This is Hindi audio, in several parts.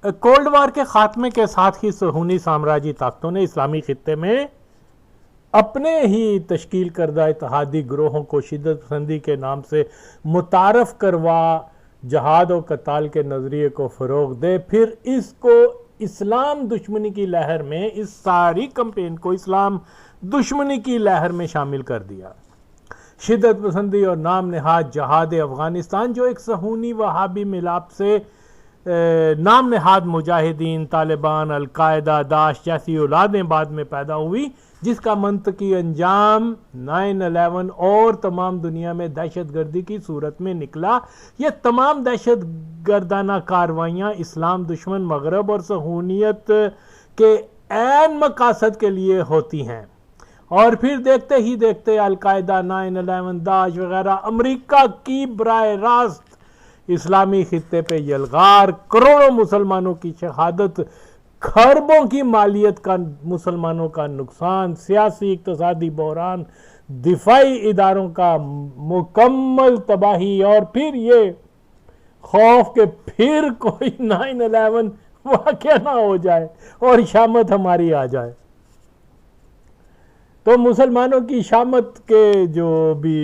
कोल्ड वार के खात्मे के साथ ही सुहूनी साम्राज्यी ताकतों ने इस्लामी खित्ते में अपने ही तश्कील करदा इत्तेहादी ग्रोहों को शिद्दत पसंदी के नाम से मुतारफ करवा जहाद और कताल के नजरिए को फरोग दे, फिर इसको इस्लाम दुश्मनी की लहर में, इस सारी कैंपेन को इस्लाम दुश्मनी की लहर में शामिल कर दिया। शिद्दत पसंदी और नाम नहाद जहाद अफगानिस्तान, जो एक सहूनी वहाबी मिलाप से नाम नहाद मुजाहिदीन, तालिबान, अलकायदा, दाश जैसी औलादें बाद में पैदा हुई, जिसका मंतकी अंजाम 9/11 और तमाम दुनिया में दहशत गर्दी की सूरत में निकला। ये तमाम दहशत गर्दाना कार्रवाइयाँ इस्लाम दुश्मन मगरब और सहूनियत के ऐन मकासद के लिए होती हैं, और फिर देखते ही देखते अलकायदा, 9/11, दाश वगैरह अमेरिका की बराह रास्त इस्लामी खित्ते पे यलगार, करोड़ों मुसलमानों की शहादत, खरबों की मालियत का मुसलमानों का नुकसान, सियासी इक्तसादी बहरान, दिफाई इदारों का मुकम्मल तबाही, और फिर ये खौफ के फिर कोई 9/11 वाक़या ना हो जाए और शामत हमारी आ जाए। तो मुसलमानों की शामत के जो भी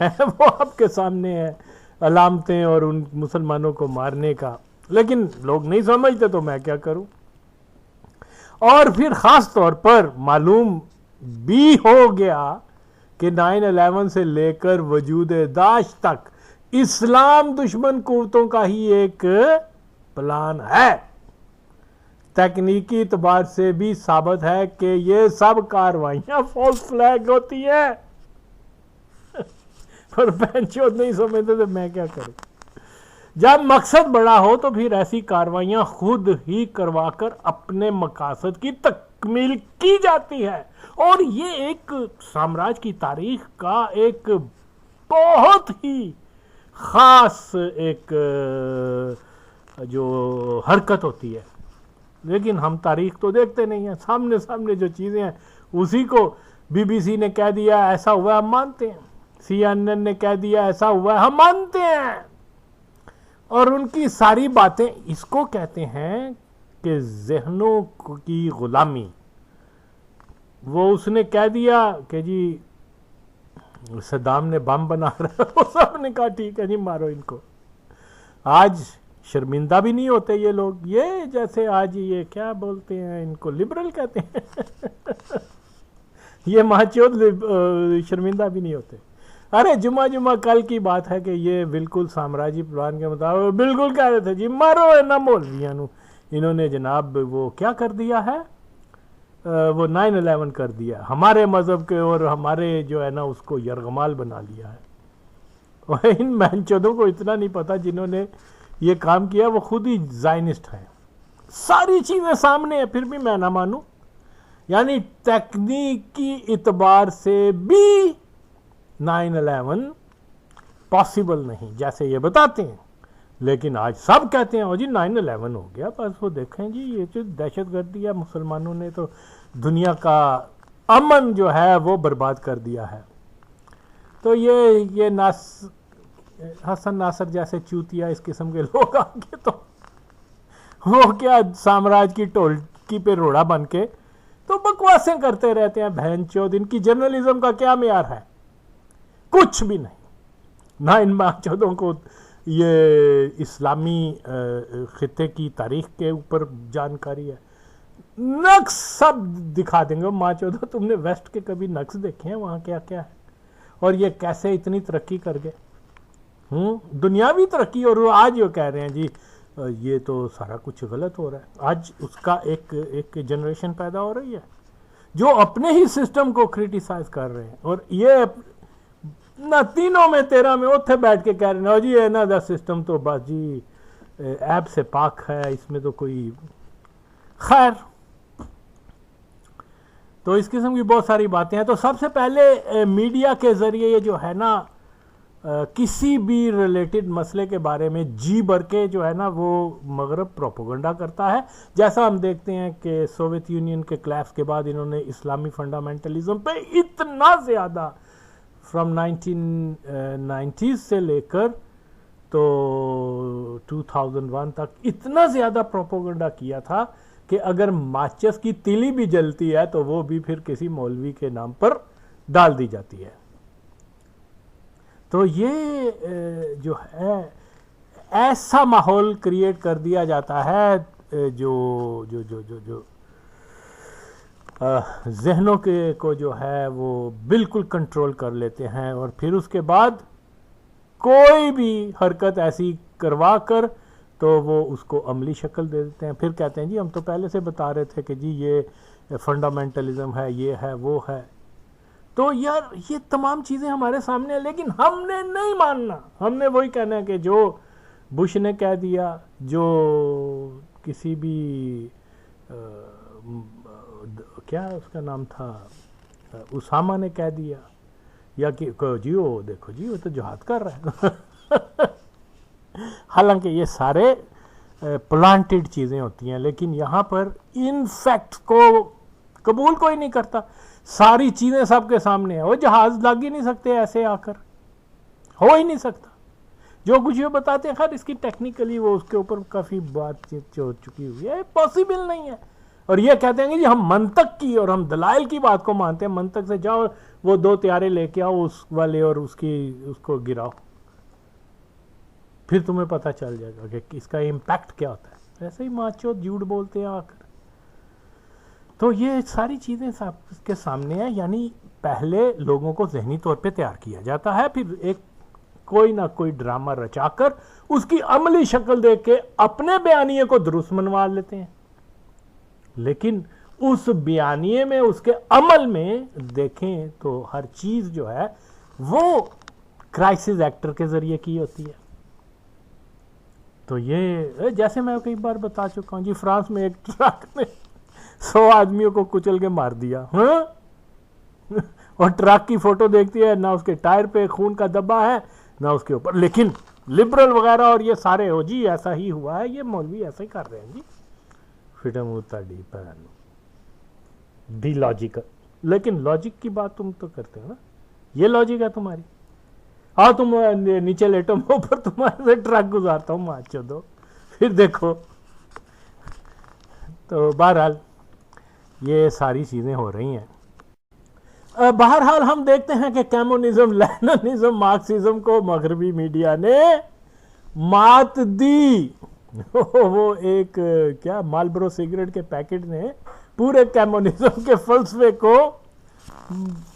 है वो आपके सामने है, अलामतें और उन मुसलमानों को मारने का, लेकिन लोग नहीं समझते तो मैं क्या करूं। और फिर ख़ास तौर पर मालूम भी हो गया कि 9/11 से लेकर वजूद दाश तक इस्लाम दुश्मन कुव्वतों का ही एक प्लान है। तकनीकी एतबार से भी साबित है कि ये सब कार्रवाइयाँ फॉल्स फ्लैग होती है, पर बेंचो नहीं समझते तो मैं क्या करूं। जब मकसद बड़ा हो तो फिर ऐसी कार्रवाइयां खुद ही करवाकर अपने मकासद की तकमील की जाती है। और ये एक साम्राज्य की तारीख का एक बहुत ही खास एक जो हरकत होती है, लेकिन हम तारीख तो देखते नहीं हैं। सामने सामने जो चीज़ें हैं उसी को BBC ने कह दिया ऐसा हुआ हम मानते हैं, CNN ने कह दिया ऐसा हुआ हम मानते हैं, और उनकी सारी बातें इसको कहते हैं कि जहनों की गुलामी। वो उसने कह दिया कि जी सद्दाम ने बम बना रहा है, वो सब ने कहा ठीक है जी मारो इनको। आज शर्मिंदा भी नहीं होते ये लोग, ये जैसे आज ये क्या बोलते हैं इनको, लिबरल कहते हैं ये माचोद शर्मिंदा भी नहीं होते। अरे जुमा कल की बात है कि ये बिल्कुल साम्राज्य प्लान के मुताबिक बिल्कुल कह रहे थे जी मारो है ना मौलवियां नु। इन्होंने जनाब वो क्या कर दिया है, वो 9/11 कर दिया हमारे मज़हब के, और हमारे जो है ना उसको यरगमाल बना लिया है। और इन महनचोदों को इतना नहीं पता जिन्होंने ये काम किया वो खुद ही ज़ायनिस्ट हैं। सारी चीज़ें सामने है फिर भी मैं ना मानूं। यानी तकनीकी इतबार से भी 9/11 पॉसिबल नहीं जैसे ये बताते हैं, लेकिन आज सब कहते हैं ओ जी 9/11 हो गया बस, वो देखें जी ये जो दहशत गर्दी है मुसलमानों ने तो दुनिया का अमन जो है वो बर्बाद कर दिया है। तो ये हसन नासर जैसे चूतिया इस किस्म के लोग आगे तो वो क्या साम्राज्य की टोलकी पे रोड़ा बन के तो बकवासें करते रहते हैं। बहनचोद इनकी जर्नलिज्म का क्या मेयार है, कुछ भी नहीं। ना इन बहनचोदों को ये इस्लामी खित्ते की तारीख के ऊपर जानकारी है, नक्श सब दिखा देंगे। माँ चौदह तुमने वेस्ट के कभी नक्श देखे हैं, वहाँ क्या क्या है और ये कैसे इतनी तरक्की कर गए, दुनियावी तरक्की। और आज जो कह रहे हैं जी ये तो सारा कुछ गलत हो रहा है। आज उसका एक जनरेशन पैदा हो रही है जो अपने ही सिस्टम को क्रिटिसाइज कर रहे हैं, और ये ना तीनों में 13 में उत्थे बैठ के कह रहे हैं जी ये ना दा सिस्टम तो बस जी ऐप से पाक है, इसमें तो कोई खैर। तो इस किस्म की बहुत सारी बातें हैं। तो सबसे पहले मीडिया के ज़रिए ये जो है ना किसी भी रिलेटेड मसले के बारे में जी भर के जो है ना वो मगरब प्रोपोगंडा करता है। जैसा हम देखते हैं कि सोवियत यूनियन के क्लैश के बाद इन्होंने इस्लामी फंडामेंटलिज्म पे इतना ज़्यादा फ्रॉम 1990s से लेकर तो 2001 तक इतना ज़्यादा प्रोपोगंडा किया था कि अगर माचिस की तीली भी जलती है तो वो भी फिर किसी मौलवी के नाम पर डाल दी जाती है। तो ये जो है ऐसा माहौल क्रिएट कर दिया जाता है जो जो जो जो जो जहनों के को जो है वो बिल्कुल कंट्रोल कर लेते हैं, और फिर उसके बाद कोई भी हरकत ऐसी करवा कर तो वो उसको अमली शक्ल दे देते हैं। फिर कहते हैं जी हम तो पहले से बता रहे थे कि जी ये फंडामेंटलिज्म है, ये है, वो है। तो यार ये तमाम चीज़ें हमारे सामने है, लेकिन हमने नहीं मानना। हमने वही कहना है कि जो बुश ने कह दिया, जो किसी भी क्या उसका नाम था, उसामा ने कह दिया, या कि जी वो देखो जी वो तो जिहाद कर रहा है। हालांकि ये सारे प्लांटेड चीज़ें होती हैं, लेकिन यहाँ पर इन फैक्ट को कबूल कोई नहीं करता। सारी चीज़ें सबके सामने है, वो जहाज लग ही नहीं सकते ऐसे आकर, हो ही नहीं सकता। जो कुछ ये बताते हैं, खैर इसकी टेक्निकली वो उसके ऊपर काफ़ी बातचीत हो चुकी हुई है, पॉसिबल नहीं है। और ये कहते हैं कि जी हम मंतक की और हम दलाइल की बात को मानते हैं, मंतक से जाओ वो 2 त्यारे लेके आओ उस वाले और उसको गिराओ, फिर तुम्हें पता चल जाएगा कि इसका इम्पैक्ट क्या होता है। ऐसे ही माचो झूठ बोलते हैं आकर। तो ये सारी चीज़ें सबके सामने है, यानी पहले लोगों को जहनी तौर पे तैयार किया जाता है, फिर एक कोई ना कोई ड्रामा रचाकर उसकी अमली शक्ल देख के अपने बयानिए को दुरुस्त मनवा लेते हैं। लेकिन उस बयानिए में, उसके अमल में देखें तो हर चीज़ जो है वो क्राइसिस एक्टर के जरिए की होती है। तो ये जैसे मैं कई बार बता चुका हूँ जी, फ्रांस में एक ट्रक ने 100 आदमियों को कुचल के मार दिया, हाँ? और ट्रक की फोटो देखती है, ना उसके टायर पे खून का धब्बा है ना उसके ऊपर, लेकिन लिबरल वगैरह और ये सारे हो जी ऐसा ही हुआ है, ये मौलवी ऐसा ही कर रहे हैं जी, फिटम उताड़ी पैन दी लॉजिकल। लेकिन लॉजिक की बात तुम तो करते हो ना, ये लॉजिक है तुम्हारी। हाँ तुम नीचे लेटो, मैं ऊपर तुम्हारे से ट्रक गुजारता हूँ, मार दो, फिर देखो। तो बहरहाल ये सारी चीज़ें हो रही हैं। बहरहाल हम देखते हैं कि कम्युनिज्म, लेनिनिज्म, मार्क्सिज्म को मगरबी मीडिया ने मात दी। वो एक क्या मालब्रो सिगरेट के पैकेट ने पूरे कम्युनिज्म के फलसफे को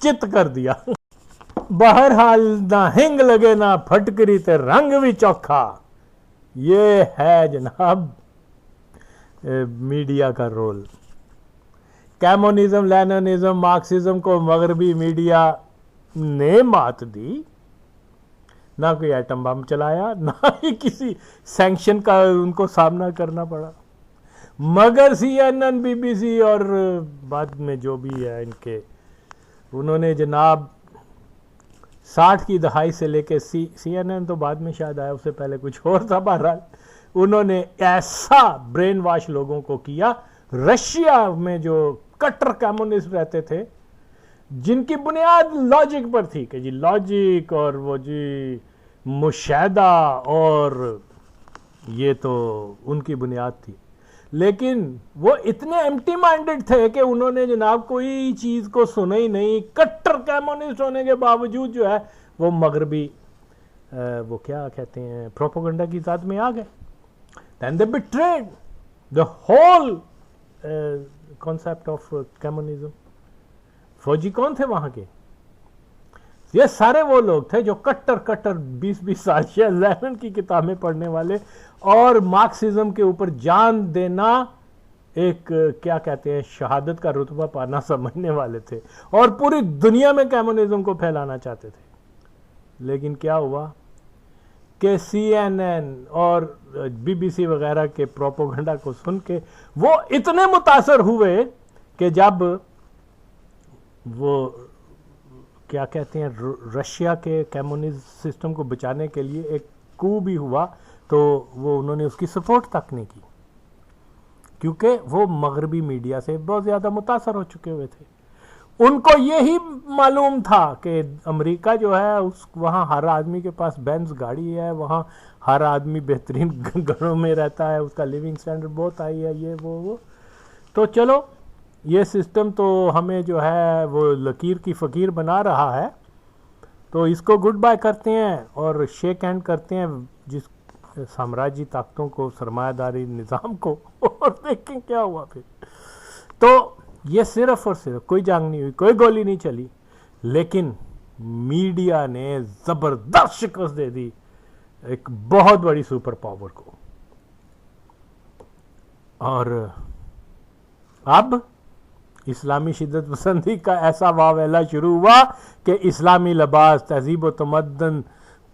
चित कर दिया। बहरहाल ना हिंग लगे ना फटकरी ते रंग भी चौखा, ये है जनाब मीडिया का रोल। कम्युनिज्म, लेनिनिज्म, मार्क्सिज्म को मगरबी मीडिया ने मात दी। ना कोई एटम बम चलाया, ना ही किसी सैंक्शन का उनको सामना करना पड़ा, मगर CNN, BBC और बाद में जो भी है इनके, उन्होंने जनाब 60 की दहाई से लेके CNN तो बाद में शायद आया, उससे पहले कुछ और था। बहरहाल उन्होंने ऐसा ब्रेन वॉश लोगों को किया। रशिया में जो कट्टर कम्युनिस्ट रहते थे, जिनकी बुनियाद लॉजिक पर थी कि जी लॉजिक और वो जी मुशाहदा, और ये तो उनकी बुनियाद थी, लेकिन वो इतने एम्प्टी माइंडेड थे कि उन्होंने जनाब कोई चीज़ को सुना ही नहीं। कट्टर कम्युनिस्ट होने के बावजूद जो है वो मगरबी वो क्या कहते हैं प्रोपोगंडा की जात में आ गए। Then they betrayed the whole concept of communism. फौजी कौन थे वहां के? ये सारे वो लोग थे जो कट्टर 20-20 साल या लेनिन की किताबें पढ़ने वाले और मार्क्सिज्म के ऊपर जान देना एक क्या कहते हैं शहादत का रुतबा पाना समझने वाले थे, और पूरी दुनिया में कम्युनिज्म को फैलाना चाहते थे। लेकिन क्या हुआ कि CNN और BBC वगैरह के प्रोपोगंडा को सुन के वो इतने मुतासर हुए कि जब वो क्या कहते हैं रशिया के कम्युनिस्ट सिस्टम को बचाने के लिए एक कू भी हुआ, तो वो उन्होंने उसकी सपोर्ट तक नहीं की, क्योंकि वो मगरबी मीडिया से बहुत ज़्यादा मुतासर हो चुके हुए थे। उनको यही मालूम था कि अमेरिका जो है उस वहाँ हर आदमी के पास बेंज गाड़ी है, वहाँ हर आदमी बेहतरीन घरों में रहता है, उसका लिविंग स्टैंडर्ड बहुत हाई है, ये वो। तो चलो ये सिस्टम तो हमें जो है वो लकीर की फ़कीर बना रहा है, तो इसको गुड बाय करते हैं और शेक हैंड करते हैं जिस साम्राज्य ताकतों को, सरमायादारी निज़ाम को, और देखें क्या हुआ फिर। तो ये सिर्फ और सिर्फ कोई जंग नहीं हुई, कोई गोली नहीं चली, लेकिन मीडिया ने ज़बरदस्त शिकस्त दे दी एक बहुत बड़ी सुपर पावर को। और अब इस्लामी शिद्दत पसंदी का ऐसा वावेला शुरू हुआ कि इस्लामी लिबास, तहजीब व तमद्दन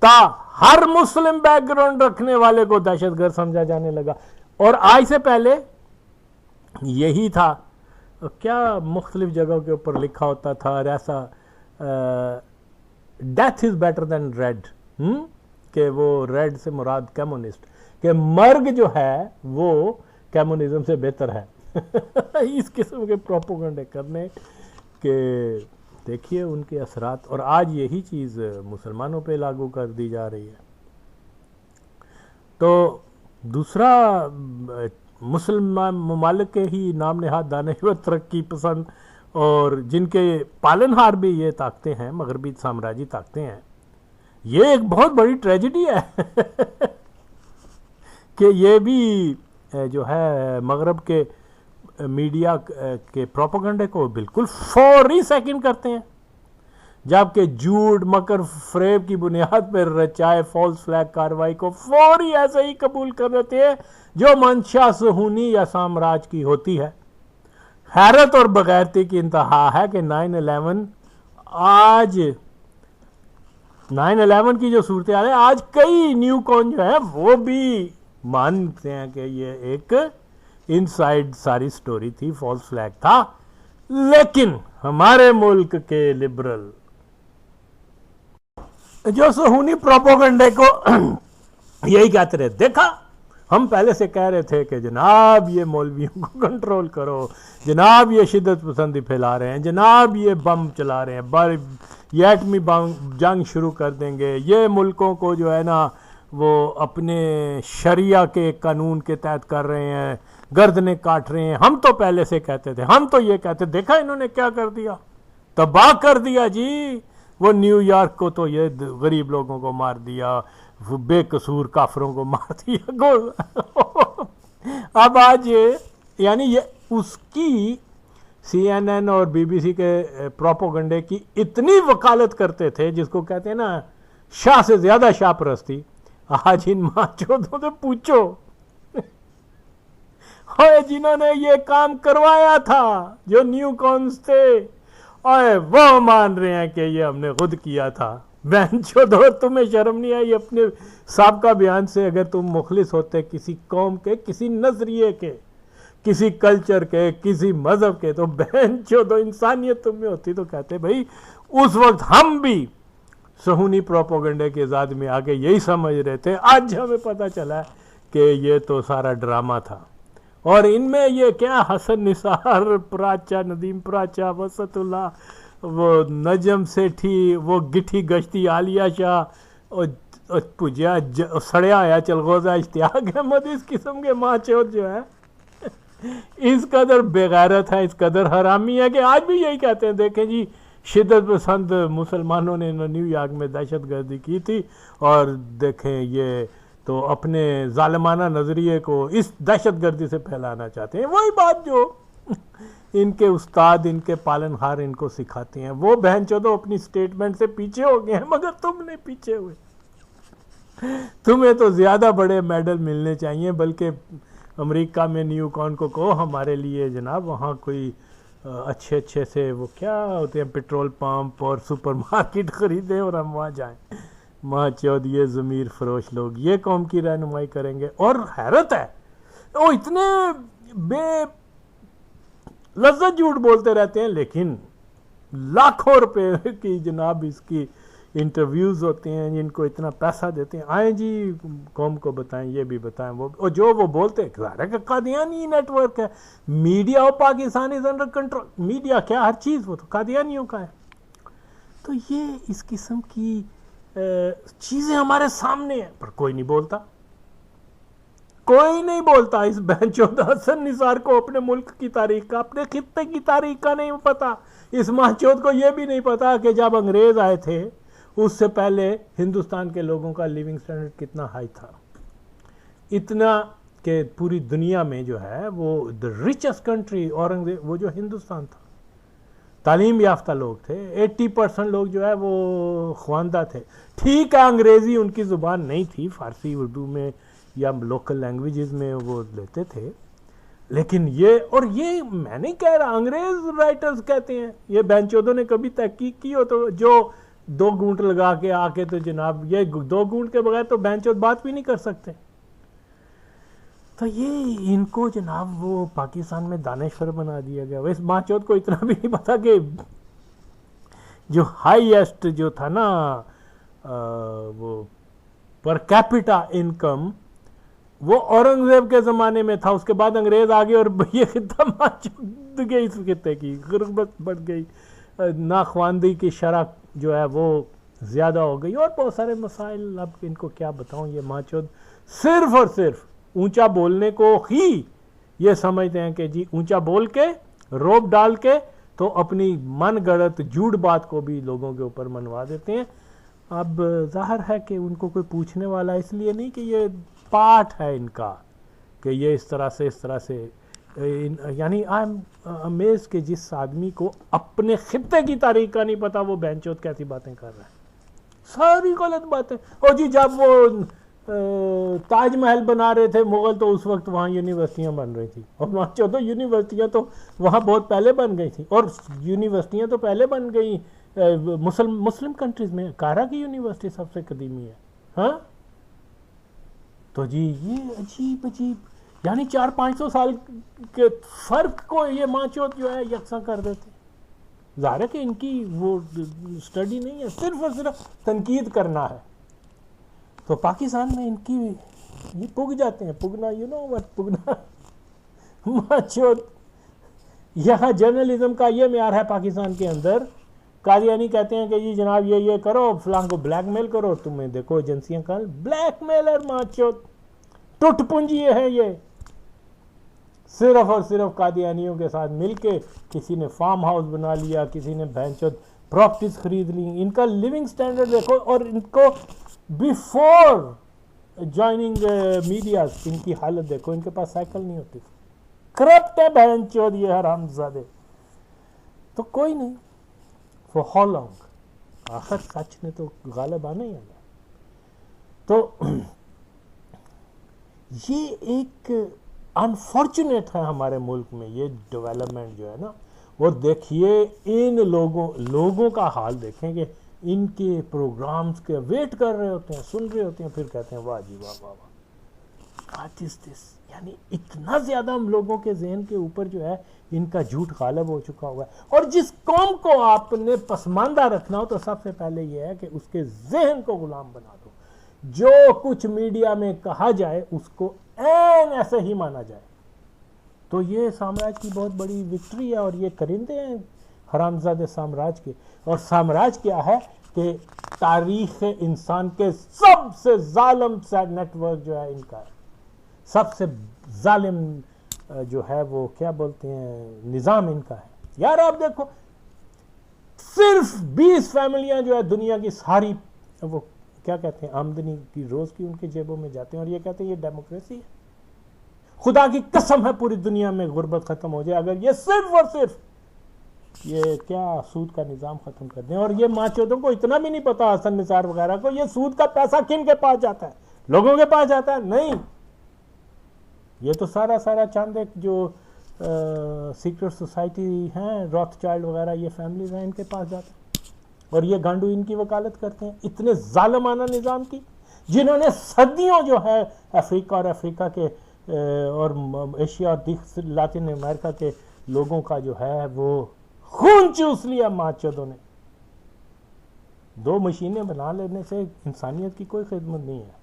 ता हर मुस्लिम बैकग्राउंड रखने वाले को दहशतगर्द समझा जाने लगा। और आज से पहले यही था, क्या मुख्तलिफ जगहों के ऊपर लिखा होता था और ऐसा death is better than red, कि वो रेड से मुराद कम्युनिस्ट, कि मर्ग जो है वो कम्युनिज्म से बेहतर है। इस किस्म के प्रोपोगंडे करने के देखिए उनके असरात, और आज यही चीज़ मुसलमानों पे लागू कर दी जा रही है। तो दूसरा, मुसलमान ममालिक के ही नाम नहाद दानिश्वर तरक्की पसंद और जिनके पालनहार भी ये ताकतें हैं, मगरबी साम्राज्य ताकतें हैं, ये एक बहुत बड़ी ट्रेजिडी है कि ये भी जो है मगरब के मीडिया के प्रोपेगेंडे को बिल्कुल फौरी सेकंड करते हैं, जबकि झूठ मकर फरेब की बुनियाद पर रचाए फॉल्स फ्लैग कार्रवाई को फौरी ऐसे ही कबूल कर लेते हैं जो मंशा सुहूनी या साम्राज्य की होती है। हैरत और बगैरती की इंतहा है कि 9/11 की जो सूरत हाल है, आज कई न्यू कॉन जो है वो भी मानते हैं कि ये एक इनसाइड सारी स्टोरी थी, फॉल्स फ्लैग था। लेकिन हमारे मुल्क के लिबरल जो सुहूनी प्रोपोगंडे को यही कहते रहे, देखा हम पहले से कह रहे थे कि जनाब ये मौलवियों को कंट्रोल करो, जनाब ये शिद्दत पसंदी फैला रहे हैं, जनाब ये बम चला रहे हैं, ये एटमी जंग शुरू कर देंगे, ये मुल्कों को जो है ना वो अपने शरिया के कानून के तहत कर रहे हैं, गर्दनें काट रहे हैं। हम तो पहले से कहते थे, हम तो ये कहते, देखा इन्होंने क्या कर दिया, तबाह कर दिया जी। वो न्यूयॉर्क को तो ये गरीब लोगों को मार दिया, वो बेकसूर काफरों को मार दिया। अब आज यानी ये उसकी CNN और BBC के प्रोपोगंडे की इतनी वकालत करते थे, जिसको कहते हैं ना शाह से ज्यादा शाह परस्ती। आज इन माचोदों से पूछो जिन्होंने ये काम करवाया था, जो न्यू कॉन्स थे, और वो मान रहे हैं कि ये हमने खुद किया था। बहनचोदो, तुम्हें शर्म नहीं आई अपने साबका बयान से? अगर तुम मुखलिस होते किसी कौम के, किसी नजरिए के, किसी कल्चर के, किसी मजहब के, तो बहनचोदो इंसानियत तुम में होती तो कहते भाई उस वक्त हम भी सुहूनी प्रोपोगंडे के ज़ाद में आके यही समझ रहे थे। आज हमें पता चला कि ये तो सारा ड्रामा था, और इनमें ये क्या हसन निसार प्राचा, नदीम प्राचा, वसतुल्ला, वो नजम सेठी, वो गिठी गश्ती, आलिया शाह और पुजिया सड़िया आया चलगोजा इश्तियाक अहमद, इस किस्म के माचोद जो है इस कदर बेगैरत है, इस कदर हरामी है कि आज भी यही कहते हैं, देखें जी शिद्दत पसंद मुसलमानों ने न्यूयॉर्क में दहशत गर्दी की थी, और देखें ये तो अपने जालिमाना नज़रिए को इस दहशत गर्दी से फैलाना चाहते हैं। वही बात जो इनके उस्ताद, इनके पालनहार इनको सिखाते हैं। वो बहनचोदो अपनी स्टेटमेंट से पीछे हो गए हैं, मगर तुम नहीं पीछे हुए। तुम्हें तो ज़्यादा बड़े मेडल मिलने चाहिए, बल्कि अमेरिका में न्यू कॉन को कहो हमारे लिए जनाब वहाँ कोई अच्छे अच्छे से वो क्या होते हैं पेट्रोल पंप और सुपरमार्केट खरीदें और हम वहाँ जाएं। माँ चौध ये ज़मीर फरोश लोग ये कौम की रहनुमाई करेंगे। और हैरत है वो इतने लज्जत झूठ बोलते रहते हैं, लेकिन लाखों रुपए की जनाब इसकी इंटरव्यूज़ होते हैं, जिनको इतना पैसा देते हैं, आए जी कौम को बताएं, ये भी बताएं, वो और जो वो बोलते हैं कादियानी नेटवर्क है, media of Pakistan is under control. Media क्या, हर चीज़ वो तो कादियानियों का है। तो ये इस किस्म की चीज़ें हमारे सामने हैं, पर कोई नहीं बोलता, कोई नहीं बोलता। इस बेंचौदा हसन निसार को अपने मुल्क की तारीख का, अपने खित्ते की तारीख का नहीं पता। इस माचौद को यह भी नहीं पता कि जब अंग्रेज आए थे उससे पहले हिंदुस्तान के लोगों का लिविंग स्टैंडर्ड कितना हाई था, इतना कि पूरी दुनिया में जो है वो द रिचेस्ट कंट्री औरंगजेब, वो जो हिंदुस्तान था, तालीम याफ्ता लोग थे, 80% लोग जो है वो ख्वानदा थे। ठीक है अंग्रेज़ी उनकी ज़ुबान नहीं थी, फ़ारसी उर्दू में या लोकल लैंग्वेजेस में वो लेते थे, लेकिन ये मैं नहीं कह रहा, अंग्रेज राइटर्स कहते हैं। ये बेंचौदों ने कभी तहकीक की हो तो जो 2 घूंट लगा के आके तो जनाब ये 2 घूंट के बगैर तो बेंचौद बात भी नहीं कर सकते। तो ये इनको जनाब वो पाकिस्तान में दानेश्वर बना दिया गया। इस माचौद को इतना भी नहीं पता कि जो हाईएस्ट जो था ना वो पर कैपिटा इनकम वो औरंगजेब के ज़माने में था, उसके बाद अंग्रेज आ गए और ये खित्ता माचौद गई, इस खित्ते की गुर्बत बढ़ गई, नाख्वानदी की शरह जो है वो ज़्यादा हो गई और बहुत सारे मसाइल। अब इनको क्या बताऊँ, ये माचौद सिर्फ और सिर्फ ऊंचा बोलने को ही ये समझते हैं कि जी ऊंचा बोल के रोब डाल के तो अपनी मन गढ़ंत झूठ बात को भी लोगों के ऊपर मनवा देते हैं। अब जाहिर है कि उनको कोई पूछने वाला इसलिए नहीं कि ये पाठ है इनका कि ये इस तरह से यानी आई एम अमेज कि जिस आदमी को अपने खित्ते की तारीख का नहीं पता वो बेंचौद कैसी बातें कर रहा है, सारी गलत बातें। और जी जब वो ताजमहल बना रहे थे मुगल तो उस वक्त वहाँ यूनिवर्सिटियाँ बन रही थी, और वहाँ 14 यूनिवर्सिटियाँ तो वहाँ बहुत पहले बन गई थी, और यूनिवर्सिटियाँ तो पहले बन गई मुस्लिम कंट्रीज़ में। कायरा की यूनिवर्सिटी सबसे कदीमी है। हाँ तो जी ये अजीब यानी 400-500 साल के फ़र्क को ये माचौद जो है यकसा कर देते। ज़ाहिर है कि इनकी वो स्टडी नहीं है, सिर्फ और सिर्फ तनकीद करना है। तो पाकिस्तान में इनकी ये पुग जाते हैं, पुगना यू नो व्हाट पुगना माचौद। यहाँ जर्नलिज्म का ये म्यार है पाकिस्तान के अंदर, कादियानी कहते हैं कि जी जनाब ये करो, फलां को ब्लैकमेल करो, तुम्हें देखो एजेंसियां कल ब्लैकमेलर माचौद टुट पूंजी है। ये सिर्फ और सिर्फ कादियानियों के साथ मिलके किसी ने फार्म हाउस बना लिया, किसी ने भैंचौद प्रॉपर्टीज खरीद ली। इनका लिविंग स्टैंडर्ड देखो, और इनको बिफोर ज्वाइनिंग मीडिया इनकी हालत देखो, इनके पास साइकिल नहीं होती, करप्ट है भैंचौद ये हरामजादे। तो कोई नहीं, फॉर हाउ लॉन्ग, आखिर सच ने तो गालिब आना ही आना। तो ये एक अनफॉर्चुनेट है हमारे मुल्क में ये डेवलपमेंट जो है ना। और देखिए इन लोगों का हाल देखें कि इनके प्रोग्राम्स के वेट कर रहे होते हैं, सुन रहे होते हैं, फिर कहते हैं वाह जी वाह वाह वाह, व्हाट इज दिस। यानी इतना ज़्यादा हम लोगों के जहन के ऊपर जो है इनका झूठ गालिब हो चुका हुआ है। और जिस कौम को आपने पसमानदा रखना हो तो सबसे पहले यह है कि उसके जहन को गुलाम बना दो, जो कुछ मीडिया में कहा जाए उसको ऐन ऐसे ही माना जाए। तो ये साम्राज्य की बहुत बड़ी विक्ट्री है, और ये करिंदे हैं हरामजादे साम्राज्य के। और साम्राज्य क्या है कि तारीख इंसान के सबसे जालिम सा नेटवर्क जो है इनका है, सबसे जालिम जो है वो क्या बोलते हैं निज़ाम इनका है। यार आप देखो सिर्फ 20 फैमिलियां जो है दुनिया की सारी वो क्या कहते हैं आमदनी की रोज की उनके जेबों में जाते हैं, और ये कहते हैं ये डेमोक्रेसी है। खुदा की कसम है पूरी दुनिया में गुर्बत खत्म हो जाए अगर ये सिर्फ और सिर्फ ये क्या सूद का निज़ाम खत्म कर दें। और ये माचौदों को इतना भी नहीं पता, हसन निसार वगैरह को, ये सूद का पैसा किन के पास जाता है, लोगों के पास जाता है नहीं। ये तो सारा चंद एक जो सीक्रेट सोसाइटी हैं रॉथचाइल्ड वगैरह ये फैमिलीज हैं इनके पास जाता है, और ये गांडू इनकी वकालत करते हैं इतने जालिमाना निज़ाम की, जिन्होंने सदियों जो है अफ्रीका के और एशिया और लातिन अमेरिका के लोगों का जो है वो खून चूस लिया माचौदों ने। 2 मशीनें बना लेने से इंसानियत की कोई खिदमत नहीं है।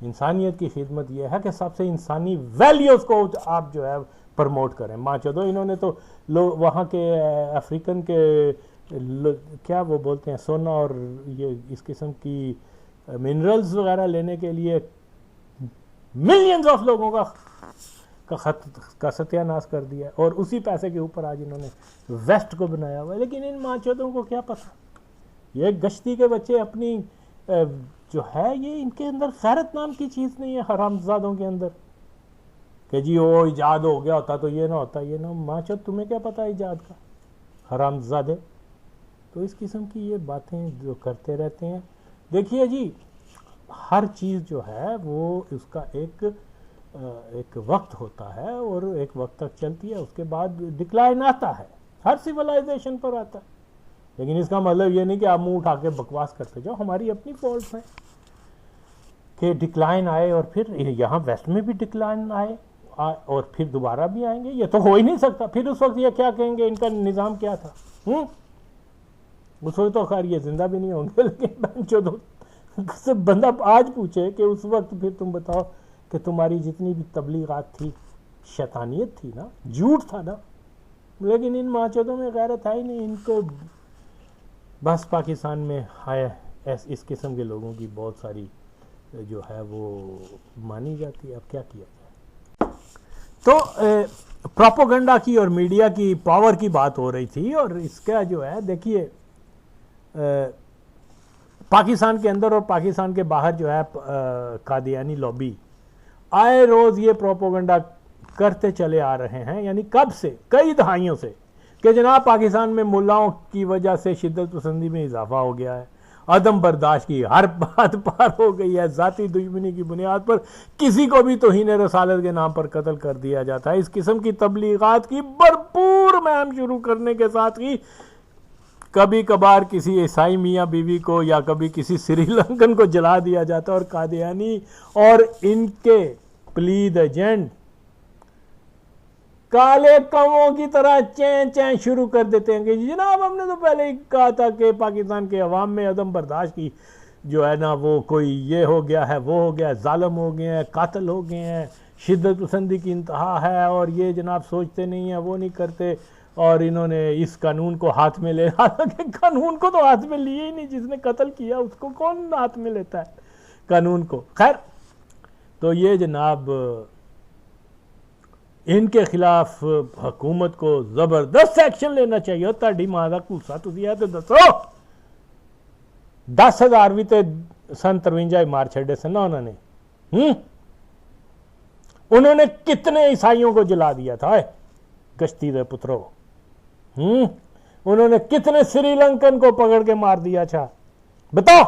इंसानियत की खिदमत यह है कि सबसे इंसानी वैल्यूज़ को आप जो है प्रमोट करें। माँ चौधो इन्होंने तो लोग वहाँ के अफ्रीकन के क्या वो बोलते हैं सोना और ये इस किस्म की मिनरल्स वगैरह लेने के लिए मिलियंस ऑफ लोगों का सत्यानाश कर दिया, और उसी पैसे के ऊपर आज इन्होंने वेस्ट को बनाया हुआ है। लेकिन इन माँ चौधों को क्या पता, ये गश्ती के बच्चे अपनी जो है ये इनके अंदर गैरत नाम की चीज़ नहीं है हरामजादों के अंदर, कि जी वो इजाद हो गया होता तो ये ना होता ये ना। माँ चौथ तुम्हें क्या पता इजाद का, हरामजादे। तो इस किस्म की ये बातें जो करते रहते हैं। देखिए जी, हर चीज़ जो है वो उसका एक वक्त होता है और एक वक्त तक चलती है, उसके बाद डिक्लाइन आता है, हर सिविलाइजेशन पर आता है। लेकिन इसका मतलब ये नहीं कि आप मुंह उठा के बकवास करते जाओ। हमारी अपनी फॉल्ट है कि डिक्लाइन आए और फिर यहाँ वेस्ट में भी डिक्लाइन आए और फिर दोबारा भी आएंगे, ये तो हो ही नहीं सकता। फिर उस वक्त ये क्या कहेंगे, इनका निज़ाम क्या था? उस वक्त तो खैर ये जिंदा भी नहीं होंगे, लेकिन जो तो बंदा आज पूछे कि उस वक्त फिर तुम बताओ कि तुम्हारी जितनी भी तबलीगात थी शैतानियत थी ना, झूठ था ना। लेकिन इन माचोदों में गैरत है ही नहीं। इनको बस पाकिस्तान में है इस किस्म के लोगों की बहुत सारी जो है वो मानी जाती है। अब क्या किया जाए। तो प्रोपेगेंडा की और मीडिया की पावर की बात हो रही थी, और इसका जो है देखिए पाकिस्तान के अंदर और पाकिस्तान के बाहर जो है कादियानी लॉबी आए रोज़ ये प्रोपेगेंडा करते चले आ रहे हैं, यानी कब से, कई दहाइयों से, कि जनाब पाकिस्तान में मुल्लाओं की वजह से शिद्दत पसंदी में इजाफा हो गया है, अदम बर्दाश्त की हर बात पार हो गई है, ज़ाती दुश्मनी की बुनियाद पर किसी को भी तौहीन रसालत के नाम पर कत्ल कर दिया जाता है। इस किस्म की तबलीगात की भरपूर मुहिम शुरू करने के साथ ही कभी कभार किसी ईसाई मियाँ बीवी को या कभी किसी श्रीलंकन को जला दिया जाता है, और कादियानी और इनके प्लीद एजेंट काले कौवों की तरह चैं चैं शुरू कर देते हैं कि जनाब हमने तो पहले ही कहा था कि पाकिस्तान के अवाम में अदम बर्दाश्त की जो है ना वो कोई ये हो गया है, वो हो गया, जालिम हो गए हैं, कातिल हो गए हैं, शिद्दत पसंदी की इंतहा है, और ये जनाब सोचते नहीं है, वो नहीं करते, और इन्होंने इस कानून को हाथ में ले, हालांकि कानून को तो हाथ में लिए ही नहीं, जिसने कत्ल किया उसको कौन हाथ में लेता है कानून को। खैर, तो ये जनाब इनके खिलाफ हुकूमत को जबरदस्त एक्शन लेना चाहिए। ताड़ी मां दा घूसा तुसी है तो दसो 10,000 भी तो सन 53 मार छड़े सन ना उन्होंने। उन्होंने कितने ईसाइयों को जला दिया था गश्ती दे पुत्रों। उन्होंने कितने श्रीलंकन को पकड़ के मार दिया था, बताओ।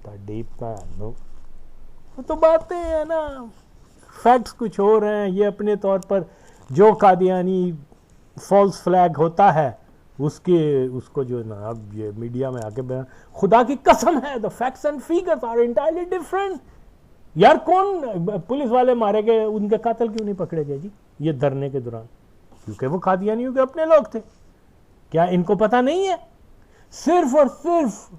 ताड़ी भैन तो बातें है ना, फैक्ट्स कुछ हो रहे हैं। ये अपने तौर पर जो कादियानी फॉल्स फ्लैग होता है उसको जो ना अब ये मीडिया में आके बयान, खुदा की कसम है the facts and figures are entirely different. यार कौन पुलिस वाले मारे गए, उनके कातिल क्यों नहीं पकड़े गए जी ये धरने के दौरान? क्योंकि वो कादियानियों के अपने लोग थे। क्या इनको पता नहीं है? सिर्फ और सिर्फ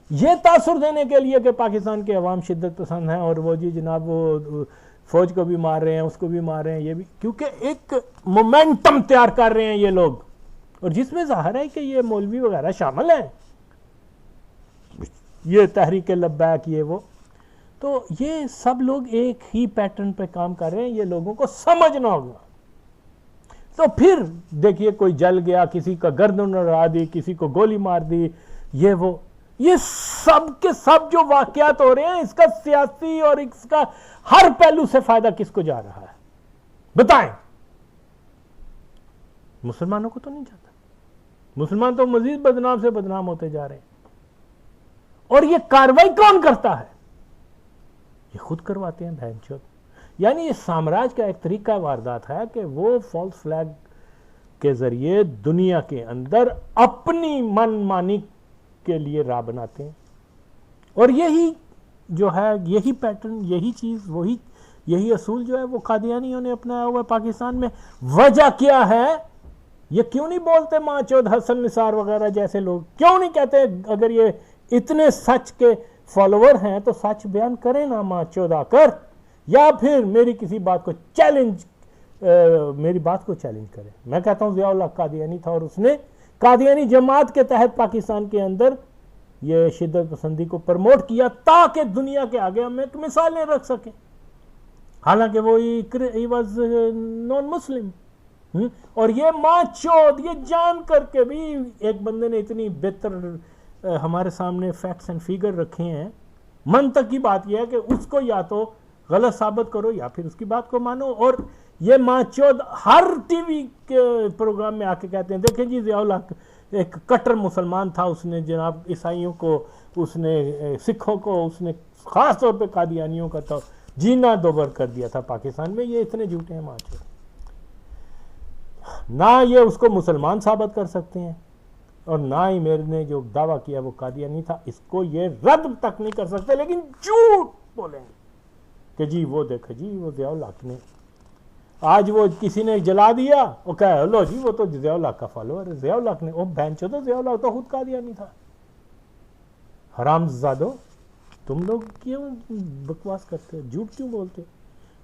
ये तासुर देने के लिए कि पाकिस्तान के अवाम शिद्दत पसंद हैं और वो जी जनाब वो फौज को भी मार रहे हैं, उसको भी मार रहे हैं, ये भी, क्योंकि एक मोमेंटम तैयार कर रहे हैं ये लोग, और जिसमें जाहिर है कि ये मौलवी वगैरह शामिल हैं, ये तहरीक लब्बैक ये वो। तो ये सब लोग एक ही पैटर्न पे काम कर रहे हैं, ये लोगों को समझना होगा। तो फिर देखिए कोई जल गया, किसी का गर्दन उड़ा दी, किसी को गोली मार दी, ये वो, ये सब के सब जो वाकयात हो रहे हैं, इसका सियासी और इसका हर पहलू से फायदा किसको जा रहा है बताएं? मुसलमानों को तो नहीं जाता। मुसलमान तो मजीद बदनाम से बदनाम होते जा रहे हैं। और ये कार्रवाई कौन करता है? ये खुद करवाते हैं भैंचोद। यानी ये साम्राज्य का एक तरीका वारदात है कि वो फॉल्स फ्लैग के जरिए दुनिया के अंदर अपनी मनमानी के लिए राह बनाते हैं। और यही जो है, यही पैटर्न, यही चीज, वही यही असूल जो है वो कादियानियों ने अपनाया हुआ पाकिस्तान में। वजह क्या है? ये क्यों नहीं बोलते माचोद हसन निसार वगैरह जैसे लोग, क्यों नहीं कहते अगर ये इतने सच के फॉलोअर हैं तो सच बयान करें ना माचोद आकर, या फिर मेरी किसी बात को चैलेंज मेरी बात को चैलेंज करें। मैं कहता हूं ज़िया-उल हक कादियानी था और उसने कादियानी जमात के तहत पाकिस्तान के अंदर ये शिद्दत पसंदी को प्रमोट किया ताकि दुनिया के आगे हम एक मिसालें रख सकें। हालांकि वो ही वाज नॉन मुस्लिम, और ये माचोद ये जान करके भी एक बंदे ने इतनी बेहतर हमारे सामने फैक्ट्स एंड फिगर रखे हैं। मंतक की बात यह है कि उसको या तो गलत साबित करो या फिर उसकी बात को मानो। और ये माचोद हर टीवी के प्रोग्राम में आके कहते हैं देखें जी ज़िया-उल हक एक कट्टर मुसलमान था, उसने जनाब ईसाइयों को, उसने सिखों को, उसने खास तौर पे कादियानियों का तो जीना दोबर कर दिया था पाकिस्तान में। ये इतने झूठे हैं माचोद, ना ये उसको मुसलमान साबित कर सकते हैं और ना ही मेरे ने जो दावा किया वो कादियानी था इसको ये रद्द तक नहीं कर सकते, लेकिन झूठ बोलेंगे कि जी वो देखो जी वो ज़िया-उल हक ने आज वो किसी ने जला दिया, वो कहे लो जी वो तो ज़िया-उल हक का फॉलोअर है। ज़िया-उल हक ने, वो बहनचोद ज़िया-उल हक तो खुद कादियानी था। हरामजादो तुम लोग क्यों बकवास करते हो, झूठ क्यों बोलते हो?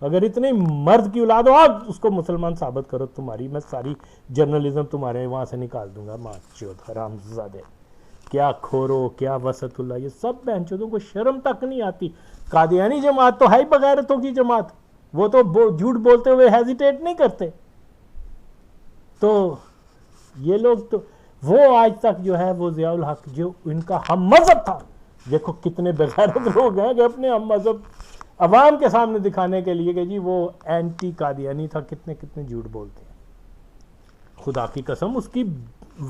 अगर इतने मर्द की औलाद हो आप उसको मुसलमान साबित करो, तुम्हारी मैं सारी जर्नलिज्म तुम्हारे वहां से निकाल दूंगा। माचोद हरामजादे, क्या खोरो, क्या वसतुल्ला, ये सब बहनचोदों को शर्म तक नहीं आती। कादियानी जमात तो है ही बगैरतों की जमात, वो तो झूठ बोलते हुए हेजिटेट नहीं करते। तो ये लोग तो वो आज तक जो है वो ज़िया-उल हक जो इनका हम मजहब था, देखो कितने बेगैरत लोग हैं कि अपने हम मजहब अवाम के सामने दिखाने के लिए कि जी वो एंटी कादियानी था, कितने कितने झूठ बोलते हैं। खुदा की कसम उसकी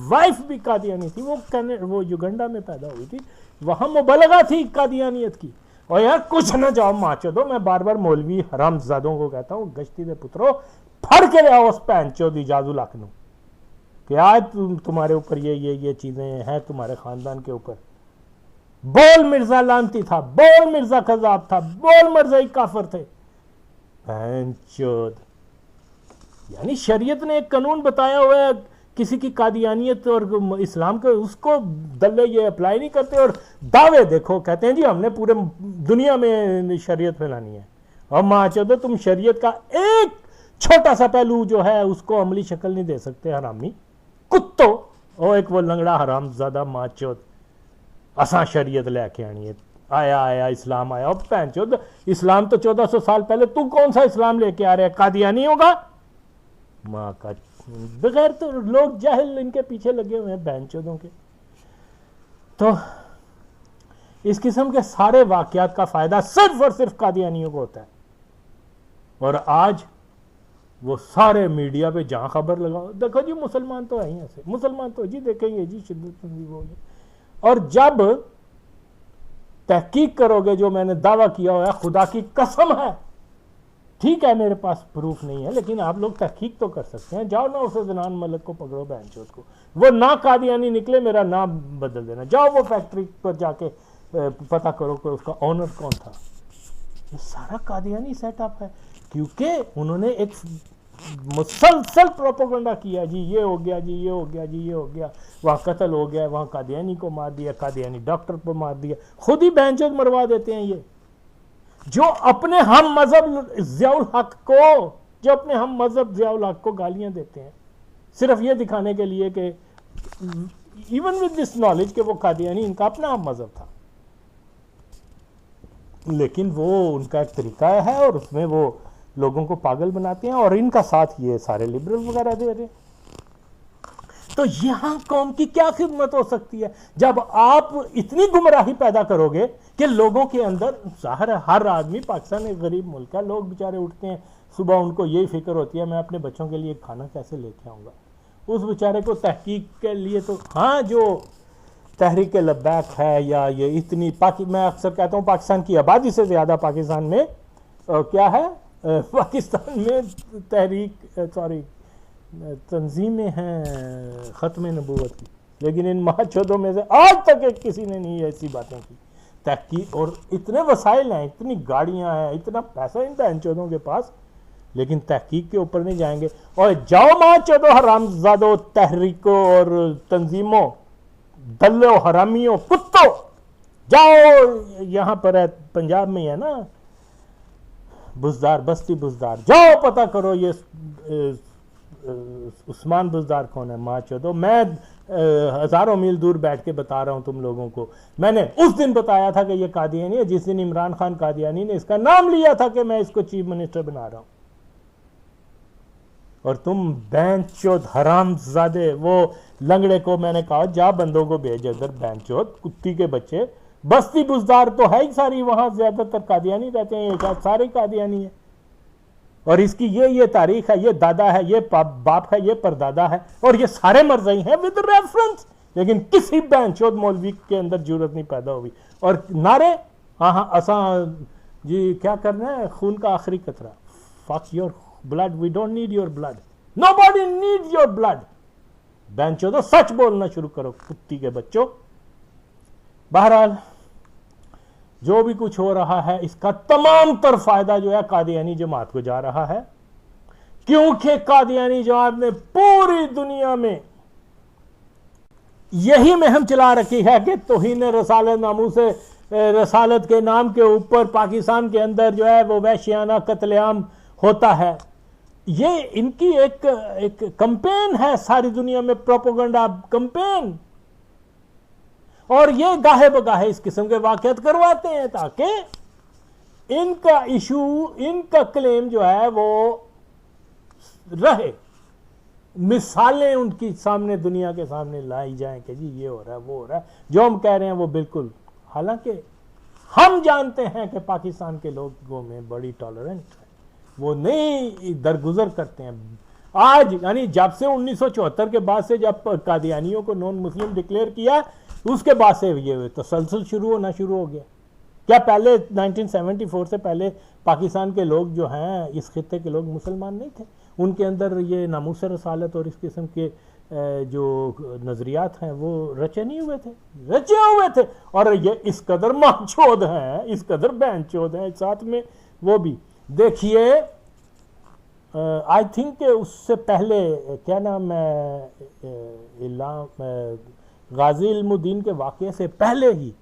वाइफ भी कादियानी थी, वो युगंडा में पैदा हुई थी, वहां मुबलगा थी कादियानियत की। और यार कुछ न जाओ माचोदो, मैं बार बार मौलवी हरामजादों को कहता हूँ गश्ती दे पुत्रो फड़ के ले आओ उस पैंचोदी ज़िया-उल हक नू कि आज तुम्हारे ऊपर ये चीजें हैं, तुम्हारे खानदान के ऊपर। बोल मिर्जा लानती था, बोल मिर्जा कज़ाब था, बोल मिर्जा काफिर थे। पैंचोद यानी शरीयत ने एक कानून बताया हुआ है किसी की कादियानियत और इस्लाम के, उसको दल्ले ये अप्लाई नहीं करते और दावे देखो कहते हैं जी हमने पूरे दुनिया में शरीयत फैलानी है। और माचोदो तुम शरीयत का एक छोटा सा पहलू जो है उसको अमली शक्ल नहीं दे सकते। हरामी कुत्तो, और एक वो लंगड़ा हरामजादा माचोद, असा शरीयत लेके आनी है, आया इस्लाम आया। और पैंचोद इस्लाम तो 1400 साल पहले, तू कौन सा इस्लाम लेके आ रहा है, कादियानी होगा? माँ का बगैर तो लोग जाहिल इनके पीछे लगे हुए हैं बैंचोदों के। तो इस किस्म के सारे वाकयात का फायदा सिर्फ और सिर्फ कादियानियों को होता है। और आज वो सारे मीडिया पे जहां खबर लगाओ देखो जी मुसलमान तो है ही ऐसे, मुसलमान तो जी देखेंगे जी शिद्दत पसंदी वो है। और जब तहकीक करोगे जो मैंने दावा किया हुआ है, खुदा की कसम है, ठीक है मेरे पास प्रूफ नहीं है लेकिन आप लोग तहकीक तो कर सकते हैं। जाओ ना उसे जनान मलक को पकड़ो बैंचोद को, वो ना कादियानी निकले मेरा नाम बदल देना। जाओ वो फैक्ट्री पर जाके पता करो कि उसका ऑनर कौन था। ये सारा कादियानी सेटअप है क्योंकि उन्होंने एक मुसलसल प्रोपेगेंडा किया जी ये हो गया जी ये हो गया जी ये हो गया, वहाँ कत्ल हो गया, वहाँ कादियानी को मार दिया, कादियानी डॉक्टर को मार दिया, खुद ही बैंचोद मरवा देते हैं। ये जो अपने हम मजहब ज़िया-उल हक को, जो अपने हम मजहब ज़िया-उल हक को गालियां देते हैं सिर्फ ये दिखाने के लिए कि इवन विद दिस नॉलेज कि वो कादियानी इनका अपना हम मजहब था, लेकिन वो उनका एक तरीका है और उसमें वो लोगों को पागल बनाते हैं और इनका साथ ये सारे लिबरल वगैरह दे रहे हैं। तो यहां कौम की क्या खिदमत हो सकती है जब आप इतनी गुमराही पैदा करोगे कि लोगों के अंदर, जाहिर है हर आदमी, पाकिस्तान एक गरीब मुल्क है, लोग बेचारे उठते हैं सुबह, उनको यही फिक्र होती है मैं अपने बच्चों के लिए खाना कैसे लेके आऊँगा। उस बेचारे को तहकीक के लिए तो हाँ जो तहरीक लब्बैक है या ये इतनी मैं अक्सर कहता हूँ पाकिस्तान की आबादी से ज़्यादा पाकिस्तान में क्या है, पाकिस्तान में तंजीमें हैं ख़त्म नबूवत की, लेकिन इन माचोदों में से आज तक एक किसी ने नहीं ऐसी बातें की तहकीक। और इतने वसाइल हैं, इतनी गाड़ियां हैं, इतना पैसा इन बैंचोदों के पास, लेकिन तहकीक के ऊपर नहीं जाएंगे। और जाओ मां चौदो हरामजादो, तहरीकों और तंजीमों, दल्लो, हरामियों, कुत्तों, जाओ। यहां पर है, पंजाब में है ना बुजदार, बस्ती बुजदार, जाओ पता करो ये उस्मान बुजदार कौन है। मां चौदो, मैं हजारों मील दूर बैठ के बता रहा हूं तुम लोगों को। मैंने उस दिन बताया था कि ये कादियानी है, जिस दिन इमरान खान कादियानी ने इसका नाम लिया था कि मैं इसको चीफ मिनिस्टर बना रहा हूं। और तुम बैंचोद हरामजादे, वो लंगड़े को मैंने कहा जा बंदों को भेज उधर, बैंचोद कुत्ती के बच्चे। बस्ती बुजदार तो है ही सारी, वहां ज्यादातर कादियानी रहते हैं, ये सारे कादियानी है। और इसकी ये तारीख है, ये दादा है, ये बाप है, ये परदादा है, और ये सारे मरज़ई हैं विद रेफरेंस। लेकिन किसी बैंचोद मौलवी के अंदर जरूरत नहीं पैदा हुई। और नारे, हाँ असा जी क्या करना है, खून का आखिरी कतरा, fuck your blood, we don't need your blood, nobody needs your blood. बैंचोदो सच बोलना शुरू करो कुत्ती के बच्चों। बहरहाल जो भी कुछ हो रहा है, इसका तमाम तर फायदा जो है कादियानी जमात को जा रहा है, क्योंकि कादियानी जमात ने पूरी दुनिया में यही मुहिम चला रखी है कि तौहीन रसालत नामू से रसालत के नाम के ऊपर पाकिस्तान के अंदर जो है वो वहशियाना कत्लेआम होता है। ये इनकी एक कैंपेन है सारी दुनिया में, प्रोपेगेंडा कैंपेन। और ये गाहे बगाहे इस किस्म के वाक़यात करवाते हैं ताकि इनका इशू, इनका क्लेम जो है वो रहे, मिसालें उनकी सामने, दुनिया के सामने लाई जाएं कि जी ये हो रहा है, वो हो रहा है। जो हम कह रहे हैं वो बिल्कुल, हालांकि हम जानते हैं कि पाकिस्तान के लोगों में बड़ी टॉलरेंस है, वो नहीं दरगुजर करते हैं। आज यानी जब से 1974 के बाद से जब कादियानियों को नॉन मुस्लिम डिक्लेयर किया, उसके बाद से ये तसलसल शुरू हो गया। क्या पहले 1974 से पहले पाकिस्तान के लोग जो हैं, इस खित्ते के लोग मुसलमान नहीं थे? उनके अंदर ये नामूस रसालत और इस किस्म के जो नजरियात हैं वो रचे हुए थे। और ये इस कदर मांचोद हैं, इस कदर बैंचोद हैं साथ में। वो भी देखिए, आई थिंक उससे पहले क्या नाम है, गाजी इल्मुद्दीन के वाक़े से पहले ही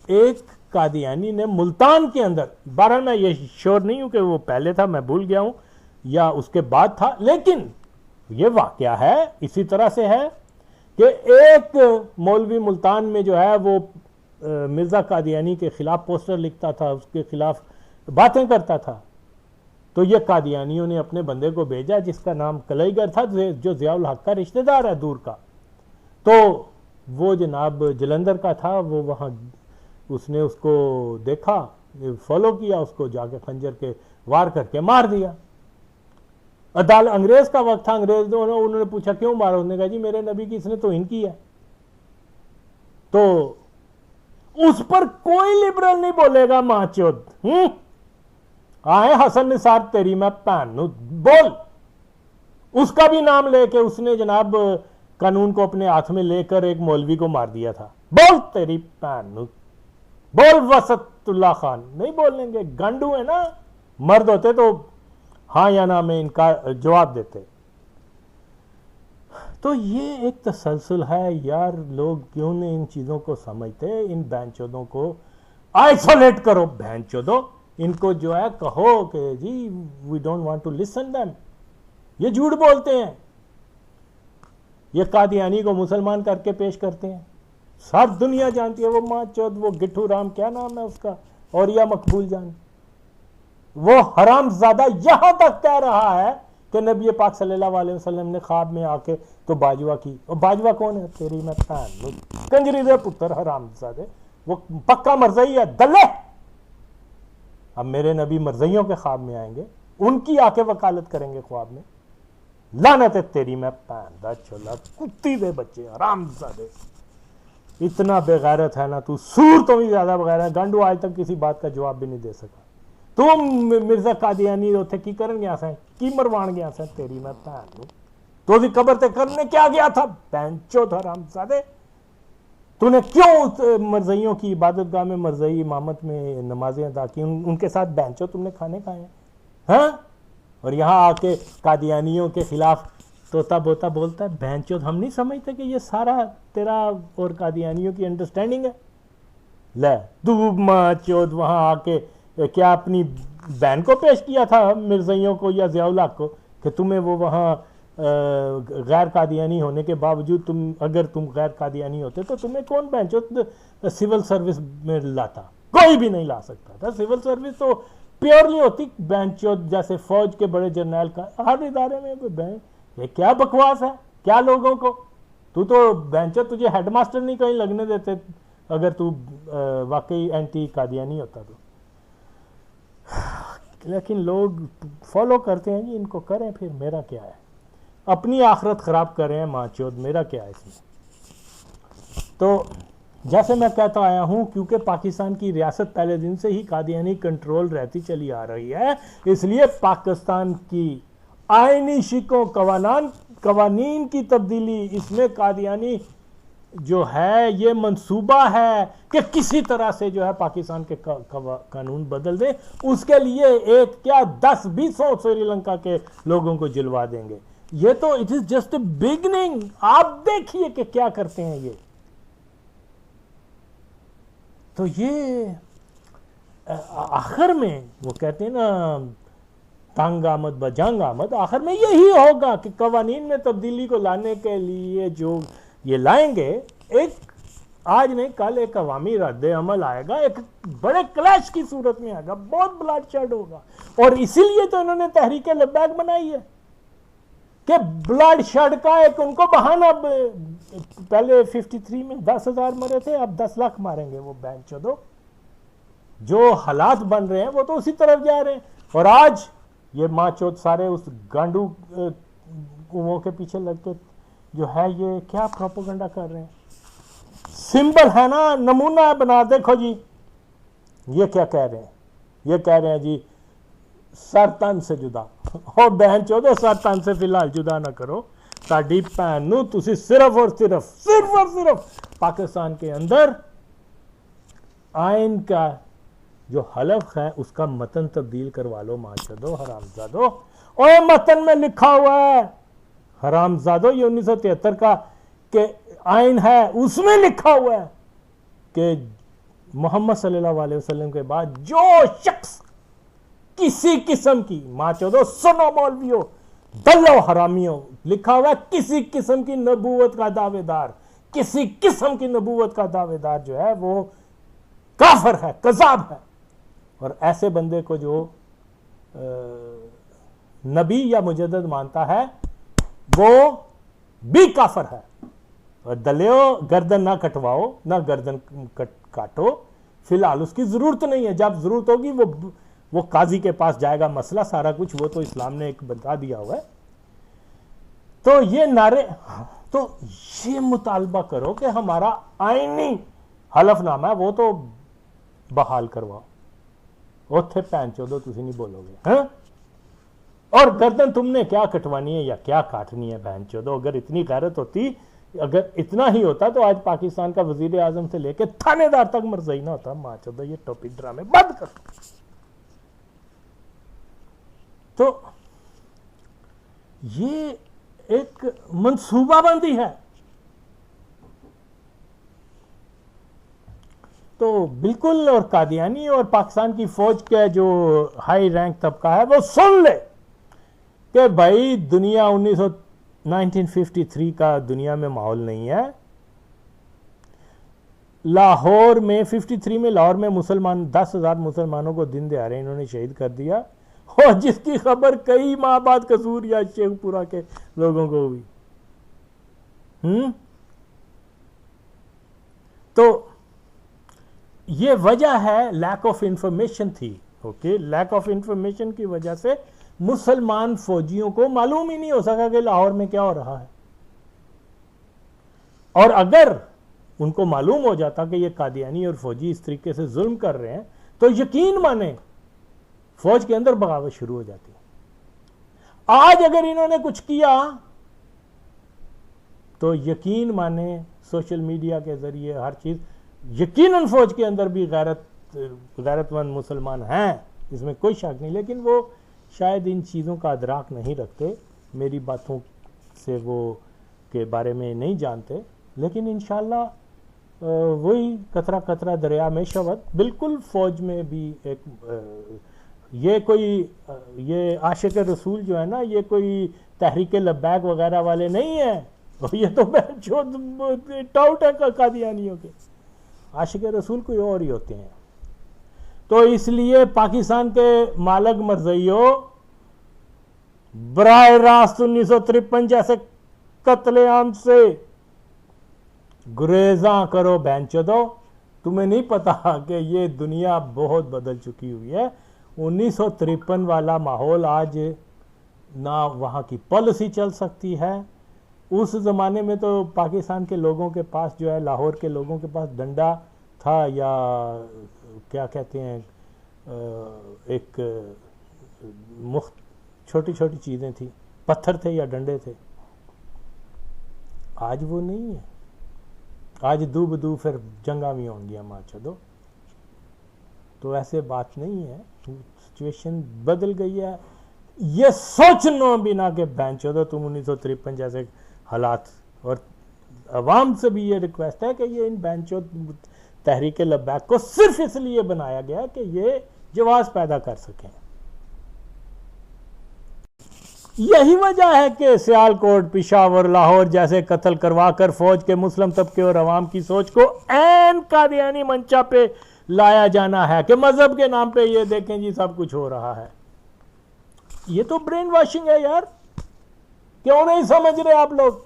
एक कादियानी ने मुल्तान के अंदर, बहरहाल मैं ये श्योर नहीं हूं कि वो पहले था, मैं भूल गया हूं, या उसके बाद था, लेकिन ये वाक़या है इसी तरह से है कि एक मौलवी मुल्तान में जो है वो मिर्ज़ा कादियानी के खिलाफ पोस्टर लिखता था, उसके खिलाफ बातें करता था। तो ये कादियानियों ने अपने बंदे को भेजा जिसका नाम कलईगर था, जो ज़ियाउल हक का रिश्तेदार है दूर का। तो वो जनाब जलंधर का था, वो वहाँ उसने उसको देखा, फॉलो किया, उसको जाके खंजर के वार करके मार दिया। अदालत, अंग्रेज का वक्त था, अंग्रेज उन्होंने पूछा क्यों मारा, उसने कहा जी मेरे नबी की इसने तौहीन की है। तो उस पर कोई लिबरल नहीं बोलेगा माचोद, आए हसन निसार तेरी मैं पैनू बोल। उसका भी नाम लेके उसने जनाब कानून को अपने हाथ में लेकर एक मौलवी को मार दिया था। बोल तेरी पैनू, बोल वसतुल्ला खान। नहीं बोलेंगे, गांडू है ना, मर्द होते तो हाँ या ना में इनका जवाब देते। तो ये एक तसलसल है यार, लोग क्यों नहीं इन चीजों को समझते। इन बैंचोदों को आइसोलेट करो, बैंचोदो इनको जो है कहो कि जी we don't want to listen them, ये झूठ बोलते हैं, ये कादियानी को मुसलमान करके पेश करते हैं, सब दुनिया जानती है। वो माँ चौथ, वो गिट्ठू राम, क्या नाम है उसका, और या मकबूल जान, वो हरामजादा यहां तक कह रहा है कि नबी पाक सल्लल्लाहु अलैहि वसल्लम ने ख्वाब में आके तो बाजवा की। और बाजवा कौन है, तेरी मैं कंजरी दे पुत्र हरामजादे, वो पक्का मरज़ई है, दल्ले। अब मेरे नबी मरज़इयों के ख्वाब में आएंगे, उनकी आके वकालत करेंगे ख्वाब में। लानत है तेरी मैं पैदा चोला, कुत्ती दे बच्चे हरामजादे, इतना बेगैरत है ना तू, सूर तो भी ज्यादा बेगैरत है। गांडू आज तक किसी बात का जवाब भी नहीं दे सका। तुम मिर्जा कादियानी उथे की करन गया सा, की मरवान गया सा, तेरी मैं पैनू तो भी कबर ते करने क्या गया था, बैंचो था हरामजादे। तूने क्यों मरज़इयों की इबादतगाह में, मरज़ई इमामत में नमाजें अदा की, उनके साथ बैंचो तुमने खाने खाए हैं? और यहाँ आके कादियानियों के खिलाफ तोता बोता बोलता है। बहनचोद हम नहीं समझते कि ये सारा तेरा और कादियानियों की अंडरस्टैंडिंग है। ले तू माँ चोद वहाँ आके क्या अपनी बहन को पेश किया था मिर्ज़इयों को या ज़ियाउल हक को कि तुम्हें वो वहाँ गैर कादियानी होने के बावजूद अगर तुम गैर कादियानी होते तो तुम्हें कौन बहनचोद सिविल सर्विस में लाता? कोई भी नहीं ला सकता था। सिविल सर्विस तो प्योरली होती बहनचोद जैसे फौज के बड़े जर्नल का हर इदारे में। बहन ये क्या बकवास है, क्या लोगों को, तू तो बहनचोद तुझे हेडमास्टर नहीं कहीं लगने देते अगर तू वाकई एंटी कादियानी होता तो। लेकिन लोग फॉलो करते हैं जी, इनको करें, फिर मेरा क्या है, अपनी आखिरत खराब कर रहे हैं माचोद, मेरा क्या है इसमें। तो जैसे मैं कहता आया हूं, क्योंकि पाकिस्तान की रियासत पहले दिन से ही कादियानी कंट्रोल रहती चली आ रही है, इसलिए पाकिस्तान की आईनी शिकों कवानीन की तब्दीली, इसमें कादियानी जो है ये मंसूबा है कि किसी तरह से जो है पाकिस्तान के कानून बदल दें। उसके लिए एक क्या 10-20 श्रीलंका के लोगों को जिलवा देंगे। ये तो it is just a beginning. आप देखिए कि क्या करते हैं ये। तो ये आखिर में वो कहते हैं ना, तंग आमद बजंग आमद, आखिर में यही होगा कि कवानीन में तब्दीली को लाने के लिए जो ये लाएंगे, एक आज नहीं कल एक अवामी रद्द अमल आएगा, एक बड़े क्लैश की सूरत में आएगा, बहुत ब्लडशेड होगा। और इसीलिए तो इन्होंने तहरीक लब्बैक बनाई है कि ब्लडशेड का एक उनको बहाना। पहले 53 में 10,000 मरे थे, अब 10 लाख मारेंगे वो बहनचोदो। जो हालात बन रहे हैं वो तो उसी तरफ जा रहे हैं। और आज ये माचोद सारे उस गांडू कुओं के पीछे लग के जो है ये क्या प्रोपोगंडा कर रहे हैं। सिंबल है ना, नमूना है बना, देखो जी ये क्या कह रहे हैं। ये कह रहे हैं जी सर तन से जुदा। और बहन चोदो सर तन से फिलहाल जुदा ना करो। साडी भैन नूं तुसी सिर्फ और सिर्फ पाकिस्तान के अंदर आइन का जो हलफ है उसका मतन तब्दील करवा लो। माचोदो हरामजादो, और मतन में लिखा हुआ है हरामजादो, ये 1973 का के आइन है, उसमें लिखा हुआ है कि मोहम्मद सल्लल्लाहु अलैहि वसल्लम के बाद जो शख्स किसी किस्म की, माचोदो सुनो मौलवियों दल्लो हरामियों, लिखा हुआ है किसी किस्म की नबूवत का दावेदार, किसी किस्म की नबूवत का दावेदार जो है वो काफिर है, कज़ाब है। और ऐसे बंदे को जो नबी या मुजद्दिद मानता है वो भी काफिर है। और दलियो गर्दन ना कटवाओ, ना गर्दन काटो, फिलहाल उसकी जरूरत नहीं है। जब जरूरत होगी वो काजी के पास जाएगा, मसला सारा कुछ वो तो इस्लाम ने एक बता दिया हुआ है। तो ये नारे, तो ये मुतालबा करो कि हमारा आईनी हलफनामा है वो तो बहाल करवाओ। उथे भैन चोदो तुसी नहीं बोलोगे हैं? और गर्दन तुमने क्या कटवानी है या क्या काटनी है बहन चोदो? अगर इतनी गैरत होती, अगर इतना ही होता तो आज पाकिस्तान का वजीर आजम से लेकर थानेदार तक मरज़ई ना होता। माँ चोदो ये टॉपिक ड्रामे बंद करो। तो ये एक मंसूबाबंदी है। तो बिल्कुल, और कादियानी और पाकिस्तान की फौज के जो हाई रैंक तबका है वो सुन ले कि भाई दुनिया 1953 का दुनिया में माहौल नहीं है। लाहौर में 53 में लाहौर में मुसलमान 10,000 मुसलमानों को दिन दिहाड़े इन्होंने शहीद कर दिया, और जिसकी खबर कई माह बाद कसूर या शेखपुरा के लोगों को हुई। तो ये वजह है, लैक ऑफ इंफॉर्मेशन थी। ओके, लैक ऑफ इंफॉर्मेशन की वजह से मुसलमान फौजियों को मालूम ही नहीं हो सका कि लाहौर में क्या हो रहा है। और अगर उनको मालूम हो जाता कि ये कादियानी और फौजी इस तरीके से जुल्म कर रहे हैं, तो यकीन माने फौज के अंदर बगावत शुरू हो जाती। आज अगर इन्होंने कुछ किया तो यकीन माने सोशल मीडिया के जरिए हर चीज, यकीनन फौज के अंदर भी गैरतमंद मुसलमान हैं, इसमें कोई शक नहीं, लेकिन वो शायद इन चीज़ों का अदराक नहीं रखते, मेरी बातों से वो के बारे में नहीं जानते, लेकिन इंशाल्लाह वही कतरा कतरा दरिया में शबद। बिल्कुल फ़ौज में भी एक ये कोई ये आशिक रसूल जो है ना, ये कोई तहरीक लब्बैक वगैरह वाले नहीं है, ये तो टाउट है कादियानियों के। आशिक रसूल कोई और ही होते हैं। तो इसलिए पाकिस्तान के मालक मरज़इयों, बराह रास्त 1953 जैसे कत्लेआम से गुरेजा करो बैंचोदो। तुम्हें नहीं पता कि ये दुनिया बहुत बदल चुकी हुई है। 1953 वाला माहौल आज ना वहाँ की पॉलिसी चल सकती है। उस ज़माने में तो पाकिस्तान के लोगों के पास जो है, लाहौर के लोगों के पास डंडा था, या क्या कहते हैं, एक मुख्त छोटी छोटी चीज़ें थी, पत्थर थे या डंडे थे। आज वो नहीं है। आज दू बदू फिर जंगा भी होंगी माँ चलो। तो ऐसे बात नहीं है, सिचुएशन बदल गई है। ये सोचना बिना के बेंचो दो तुम 1953 जैसे हालात। और अवाम से भी ये रिक्वेस्ट है कि ये इन बेंचो तहरीक लब्बैक को सिर्फ इसलिए बनाया गया कि ये जवाब पैदा कर सकें। यही वजह है कि सियालकोट, पेशावर, लाहौर जैसे कत्ल करवाकर फौज के मुस्लिम तबके और अवाम की सोच को ऐन कादियानी मंचा पे लाया जाना है कि मजहब के नाम पे ये देखें जी सब कुछ हो रहा है। ये तो ब्रेन वॉशिंग है यार, क्यों नहीं समझ रहे आप लोग?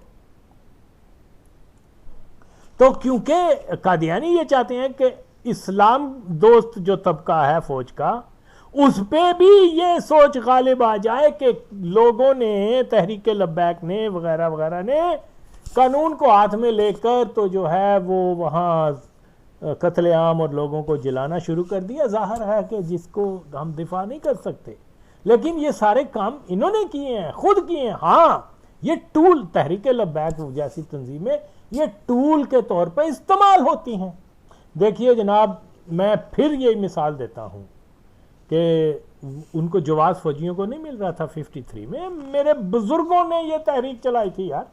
तो क्योंकि कादियानी ये चाहते हैं कि इस्लाम दोस्त जो तबका है फौज का, उस पे भी ये सोच गालिब आ जाए कि लोगों ने, तहरीक लब्बैक ने वगैरह वगैरह ने कानून को हाथ में लेकर तो जो है वो वहाँ कत्लेआम और लोगों को जलाना शुरू कर दिया। जाहिर है कि जिसको हम दिफा नहीं कर सकते, लेकिन ये सारे काम इन्होंने किए हैं, खुद किए हैं। हाँ, ये टूल, तहरीक लब्बैक जैसी तंजीमें ये टूल के तौर पर इस्तेमाल होती हैं। देखिए जनाब, मैं फिर ये मिसाल देता हूँ कि उनको जवाब फौजियों को नहीं मिल रहा था 53 में, मेरे बुजुर्गों ने ये तहरीक चलाई थी यार।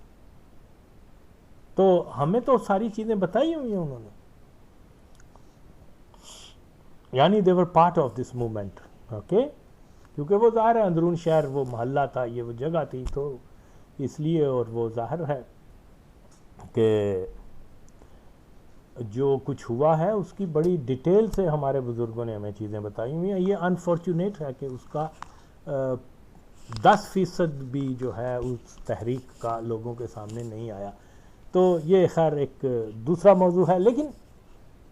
तो हमें तो सारी चीजें बताई हुई हैं उन्होंने, यानी they were part of this movement. Okay, क्योंकि वो जाहिर है अंदरून शहर वो मोहल्ला था, ये वो जगह थी, तो इसलिए। और वो जाहिर है कि जो कुछ हुआ है उसकी बड़ी डिटेल से हमारे बुजुर्गों ने हमें चीज़ें बताई हुई हैं। ये अनफॉर्चुनेट है कि उसका 10% भी जो है उस तहरीक का लोगों के सामने नहीं आया। तो ये खैर एक दूसरा मौजू है। लेकिन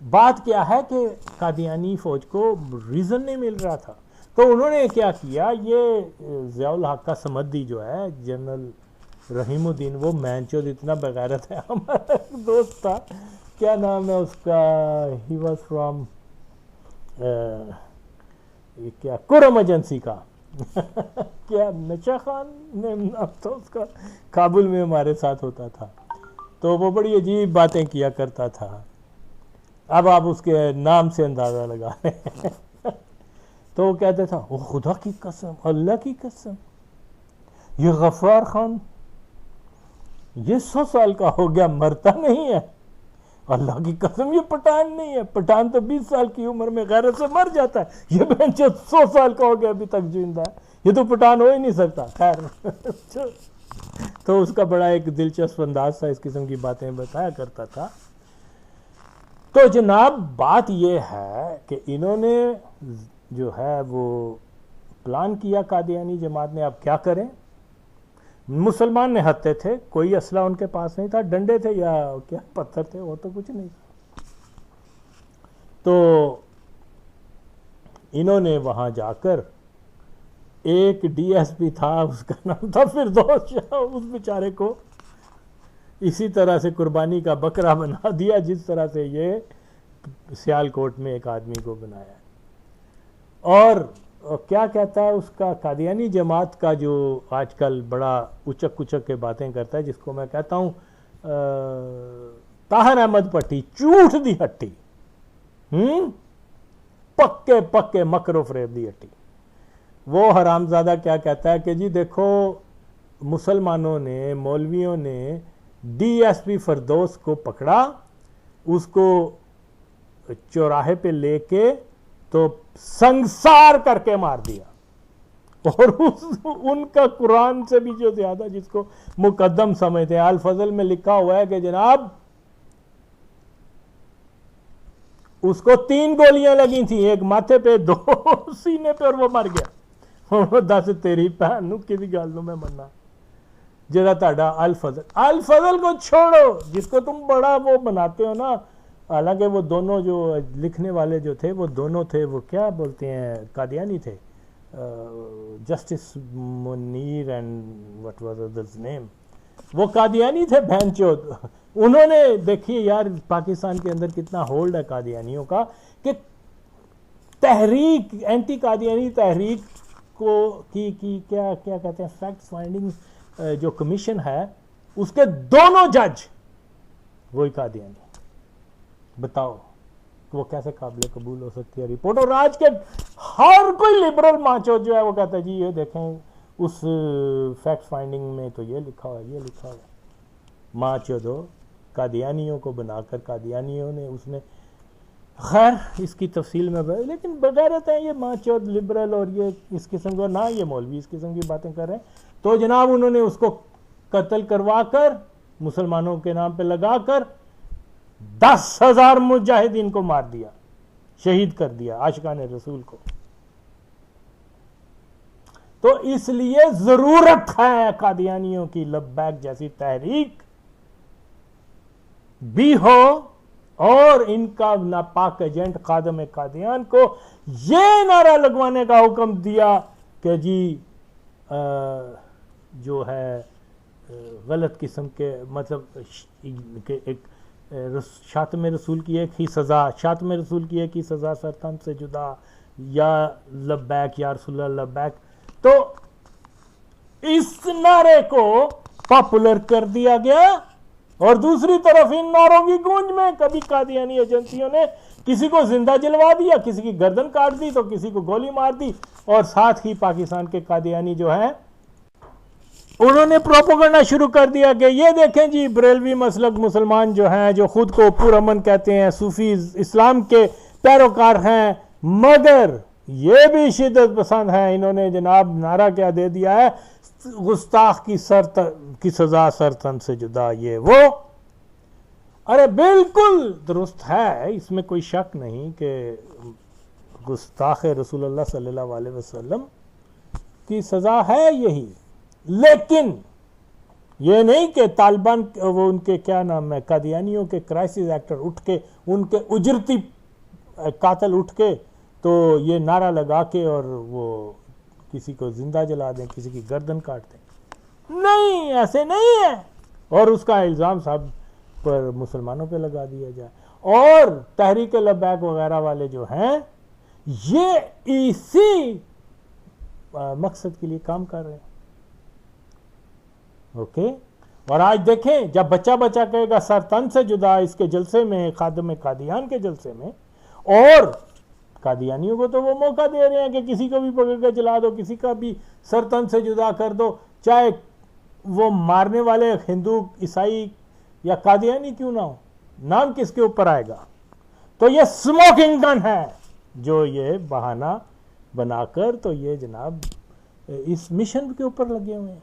बात क्या है कि कादियानी फौज को रीज़न नहीं मिल रहा था, तो उन्होंने क्या किया, ये ज़ियाउल हक का समद्दी जो है, जनरल रहीमुद्दीन, वो मैनचोद इतना बगैरत है, हमारा दोस्त था, क्या नाम है उसका, ही वॉज फ्रॉम क्या कुरम एजेंसी का क्या नशा खान नाम था उसका, काबुल में हमारे साथ होता था। तो वो बड़ी अजीब बातें किया करता था। अब आप उसके नाम से अंदाज़ा लगा लें तो वो कहते था, ओ खुदा की कसम, अल्लाह की कसम, ये गफ्फार खान ये 100 साल का हो गया, मरता नहीं है। अल्लाह की कसम ये पठान नहीं है, पठान तो 20 साल की उम्र में गैरत से मर जाता है, ये बेंच 100 साल का हो गया अभी तक जिंदा है, ये तो पठान हो ही नहीं सकता। खैर तो उसका बड़ा एक दिलचस्प अंदाज था, इस किस्म की बातें बताया करता था। तो जनाब बात यह है कि इन्होंने जो है वो प्लान किया कादियानी जमात ने। अब क्या करें, मुसलमान ने हत्ते थे, कोई असला उनके पास नहीं था, डंडे थे या क्या पत्थर थे, वो तो कुछ नहीं था। तो इन्होंने वहां जाकर, एक डीएसपी था, उसका नाम था फिरदौस शाह, उस बेचारे को इसी तरह से कुर्बानी का बकरा बना दिया जिस तरह से ये सियालकोट में एक आदमी को बनाया। और क्या कहता है उसका, कादियानी जमात का जो आजकल बड़ा उचक कुचक के बातें करता है, जिसको मैं कहता हूँ ताहिर अहमद पट्टी, झूठ दी हट्टी, पक्के पक्के मकरो फरेब दी हट्टी। वो हरामजादा क्या कहता है कि जी देखो मुसलमानों ने, मौलवियों ने डीएसपी फरदौस को पकड़ा, उसको चौराहे पे लेके तो संसार करके मार दिया, और उनका कुरान से भी जो ज्यादा जिसको मुकद्दम समझते हैं, अल फजल में लिखा हुआ है कि जनाब उसको 3 गोलियां लगी थी, एक माथे पे, 2 सीने पे, और वो मर गया। दस तेरी भैन नूं किसी गल नूं मैं मन्ना, जरा ताड़ा अल फजल को छोड़ो, जिसको तुम बड़ा वो बनाते हो ना। हालांकि वो दोनों जो लिखने वाले जो थे वो दोनों थे, वो क्या बोलते हैं, कादियानी थे, justice Munir and what was others name, वो कादियानी थे भैंचोद। उन्होंने देखिए यार पाकिस्तान के अंदर कितना होल्ड है कादियानियों का, कि तहरीक, एंटी कादियानी तहरीक को की क्या क्या कहते हैं, फैक्ट फाइंडिंग जो कमीशन है, उसके दोनों जज वही कादियानी। बताओ वो कैसे काबिल कबूल हो सकती है रिपोर्ट। और आज के हर कोई लिबरल माचो जो है वो कहता है जी ये देखें उस फैक्ट फाइंडिंग में तो ये लिखा हुआ है, ये लिखा हुआ है। माचो दो कादियानियों को बनाकर कादियानियों ने उसने, खैर इसकी तफसील में, लेकिन बगैरत है ये माचो लिबरल और ये इस किस्म को, ना ये मौलवी इस किस्म की बातें कर रहे हैं। तो जनाब उन्होंने उसको कत्ल करवा कर, मुसलमानों के नाम पे लगाकर 10,000 मुजाहिदीन को मार दिया, शहीद कर दिया, आशिकाने रसूल को। तो इसलिए जरूरत है कादियानियों की लब्बैक जैसी तहरीक भी हो, और इनका नापाक एजेंट खादम कादियान को ये नारा लगवाने का हुक्म दिया कि जी जो है गलत किस्म के, मतलब एक शातम रसूल की एक ही सज़ा, शातम रसूल की एक ही सज़ा सरतन से जुदा, या लब्बैक या रसूलल्लाह लब्बैक। तो इस नारे को पॉपुलर कर दिया गया, और दूसरी तरफ इन नारों की गूंज में कभी कादियानी एजेंसियों ने किसी को जिंदा जलवा दिया, किसी की गर्दन काट दी, तो किसी को गोली मार दी, और साथ ही पाकिस्तान के कादियानी जो है उन्होंने प्रोपेगेंडा शुरू कर दिया कि ये देखें जी बरेलवी मसलक मुसलमान जो हैं, जो खुद को पुरअमन कहते हैं, सूफी इस्लाम के पैरोकार हैं, मगर ये भी शिद्दत पसंद है। इन्होंने जनाब नारा क्या दे दिया है, गुस्ताख की सजा सरतन से जुदा, ये वो। अरे बिल्कुल दुरुस्त है, इसमें कोई शक नहीं कि गुस्ताख रसूलुल्लाह सल्लल्लाहु अलैहि वसल्लम की सजा है यही, लेकिन ये नहीं कि तालिबान वो उनके क्या नाम है, कादियानियों के क्राइसिस एक्टर उठ के, उनके उजरती कातल उठ के तो ये नारा लगा के और वो किसी को जिंदा जला दें, किसी की गर्दन काट दें। नहीं, ऐसे नहीं है, और उसका इल्ज़ाम सब पर मुसलमानों पे लगा दिया जाए। और तहरीक लब्बैक वगैरह वाले जो हैं ये इसी मकसद के लिए काम कर रहे हैं। ओके, और आज देखें जब बच्चा बच्चा कहेगा सर तन से जुदा इसके जलसे में, खादम कादियान के जलसे में, और कादियानियों को तो वो मौका दे रहे हैं कि किसी को भी पकड़ के जला दो, किसी का भी सर तन से जुदा कर दो, चाहे वो मारने वाले हिंदू, ईसाई या कादियानी क्यों ना हो, नाम किसके ऊपर आएगा। तो ये स्मोकिंग गन है जो ये बहाना बनाकर तो ये जनाब इस मिशन के ऊपर लगे हुए हैं।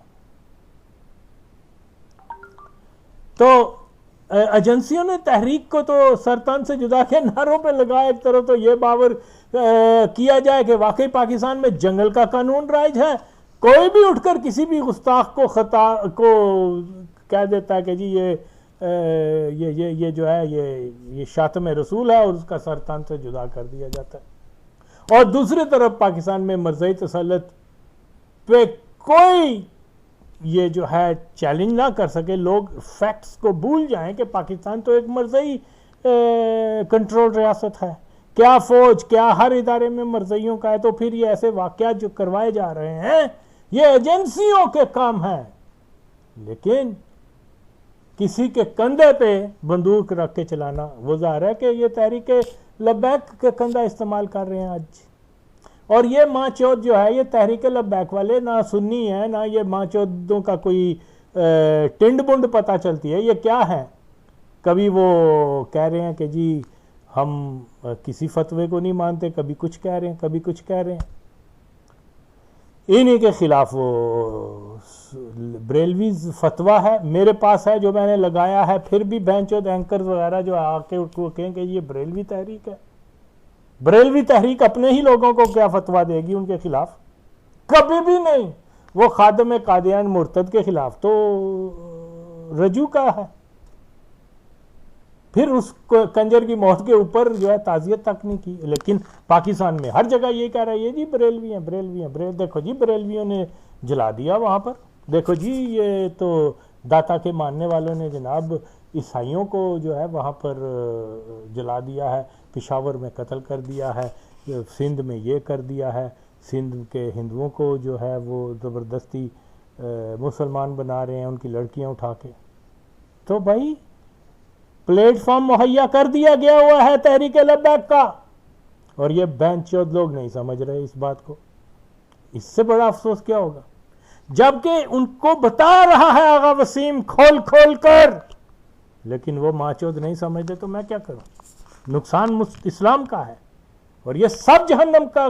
तो एजेंसियों ने तहरीक को तो सरतान से जुदा के नारों पे लगाया, एक तरफ तो ये बावर किया जाए कि वाकई पाकिस्तान में जंगल का कानून राज है, कोई भी उठकर किसी भी गुस्ताख को खता को कह देता है कि जी ये जो है ये शातम रसूल है, और उसका सरतान से जुदा कर दिया जाता है। और दूसरी तरफ पाकिस्तान में मरज़ई तसल्लुत पे कोई ये जो है चैलेंज ना कर सके, लोग फैक्ट्स को भूल जाएं कि पाकिस्तान तो एक मरज़ई कंट्रोल रियासत है, क्या फौज क्या हर इदारे में मरज़इयों का है। तो फिर ये ऐसे वाक़यात जो करवाए जा रहे हैं ये एजेंसियों के काम है, लेकिन किसी के कंधे पे बंदूक रख के चलाना, वो ज़ाहिर है कि ये तहरीक लब्बैक का कंधा इस्तेमाल कर रहे हैं आज। और ये माँ चौथ जो है, ये तहरीक लब्बैक वाले ना सुन्नी है, ना ये माँ चौथों का कोई टिंड बुंड पता चलती है। ये क्या है, कभी वो कह रहे हैं कि जी हम किसी फतवे को नहीं मानते, कभी कुछ कह रहे हैं, कभी कुछ कह रहे हैं। इन्हीं के खिलाफ वो बरेलवीज फतवा है मेरे पास है, जो मैंने लगाया है, फिर भी बेंचोद एंकर वगैरह जो आके उनको कहेंगे ये बरेलवी तहरीक है। बरेलवी तहरीक अपने ही लोगों को क्या फतवा देगी उनके खिलाफ? कभी भी नहीं। वो खादम कादियान मुर्तद के खिलाफ तो रजू का है, फिर उस कंजर की मौत के ऊपर जो है ताजियत तक नहीं की। लेकिन पाकिस्तान में हर जगह ये कह रहा है ये जी बरेलवी हैं, बरेलवी हैं, देखो जी बरेलवियों ने जला दिया वहां पर, देखो जी ये तो दाता के मानने वालों ने जनाब ईसाइयों को जो है वहाँ पर जला दिया है, पेशावर में कत्ल कर दिया है, सिंध में ये कर दिया है, सिंध के हिंदुओं को जो है वो ज़बरदस्ती मुसलमान बना रहे हैं उनकी लड़कियां उठा के। तो भाई प्लेटफॉर्म मुहैया कर दिया गया हुआ है तहरीक लब्बैक का, और ये बेंचौद लोग नहीं समझ रहे इस बात को। इससे बड़ा अफसोस क्या होगा, जबकि उनको बता रहा है आगा वसीम खोल खोल कर, लेकिन वो माचौद नहीं समझते। तो मैं क्या करूं? नुकसान इस्लाम का है, और ये सब जहन्नम का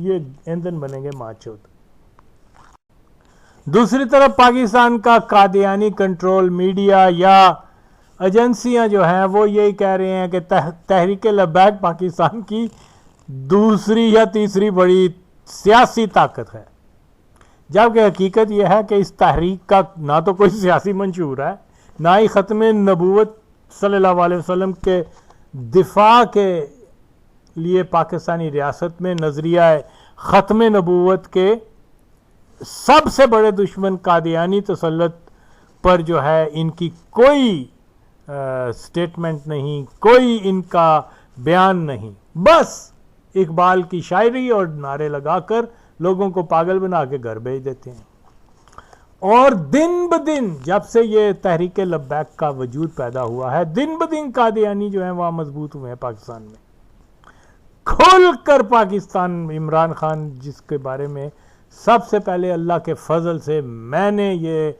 ये ईंधन बनेंगे माचौद। दूसरी तरफ पाकिस्तान का कादियानी कंट्रोल मीडिया या एजेंसियां जो हैं वो यही कह रहे हैं कि तहरीक लब्बैक पाकिस्तान की दूसरी या तीसरी बड़ी सियासी ताकत है, जबकि हकीकत यह है कि इस तहरीक का ना तो कोई सियासी मंशूर है, ना ही ख़त्म नबूवत सल्लल्लाहु अलैहि वसल्लम के दिफा के लिए पाकिस्तानी रियासत में नज़रिया ख़त्म नबूवत के सबसे बड़े दुश्मन कादियानी तसल्लुत पर जो है इनकी कोई स्टेटमेंट नहीं, कोई इनका बयान नहीं। बस इकबाल की शायरी और नारे लगाकर लोगों को पागल बना के घर भेज देते हैं। और दिन ब दिन जब से ये तहरीक लब्बैक का वजूद पैदा हुआ है, दिन ब दिन कादियानी जो है वहाँ मजबूत हुए हैं पाकिस्तान में। खुल कर पाकिस्तान, इमरान खान जिसके बारे में सबसे पहले अल्लाह के फजल से मैंने ये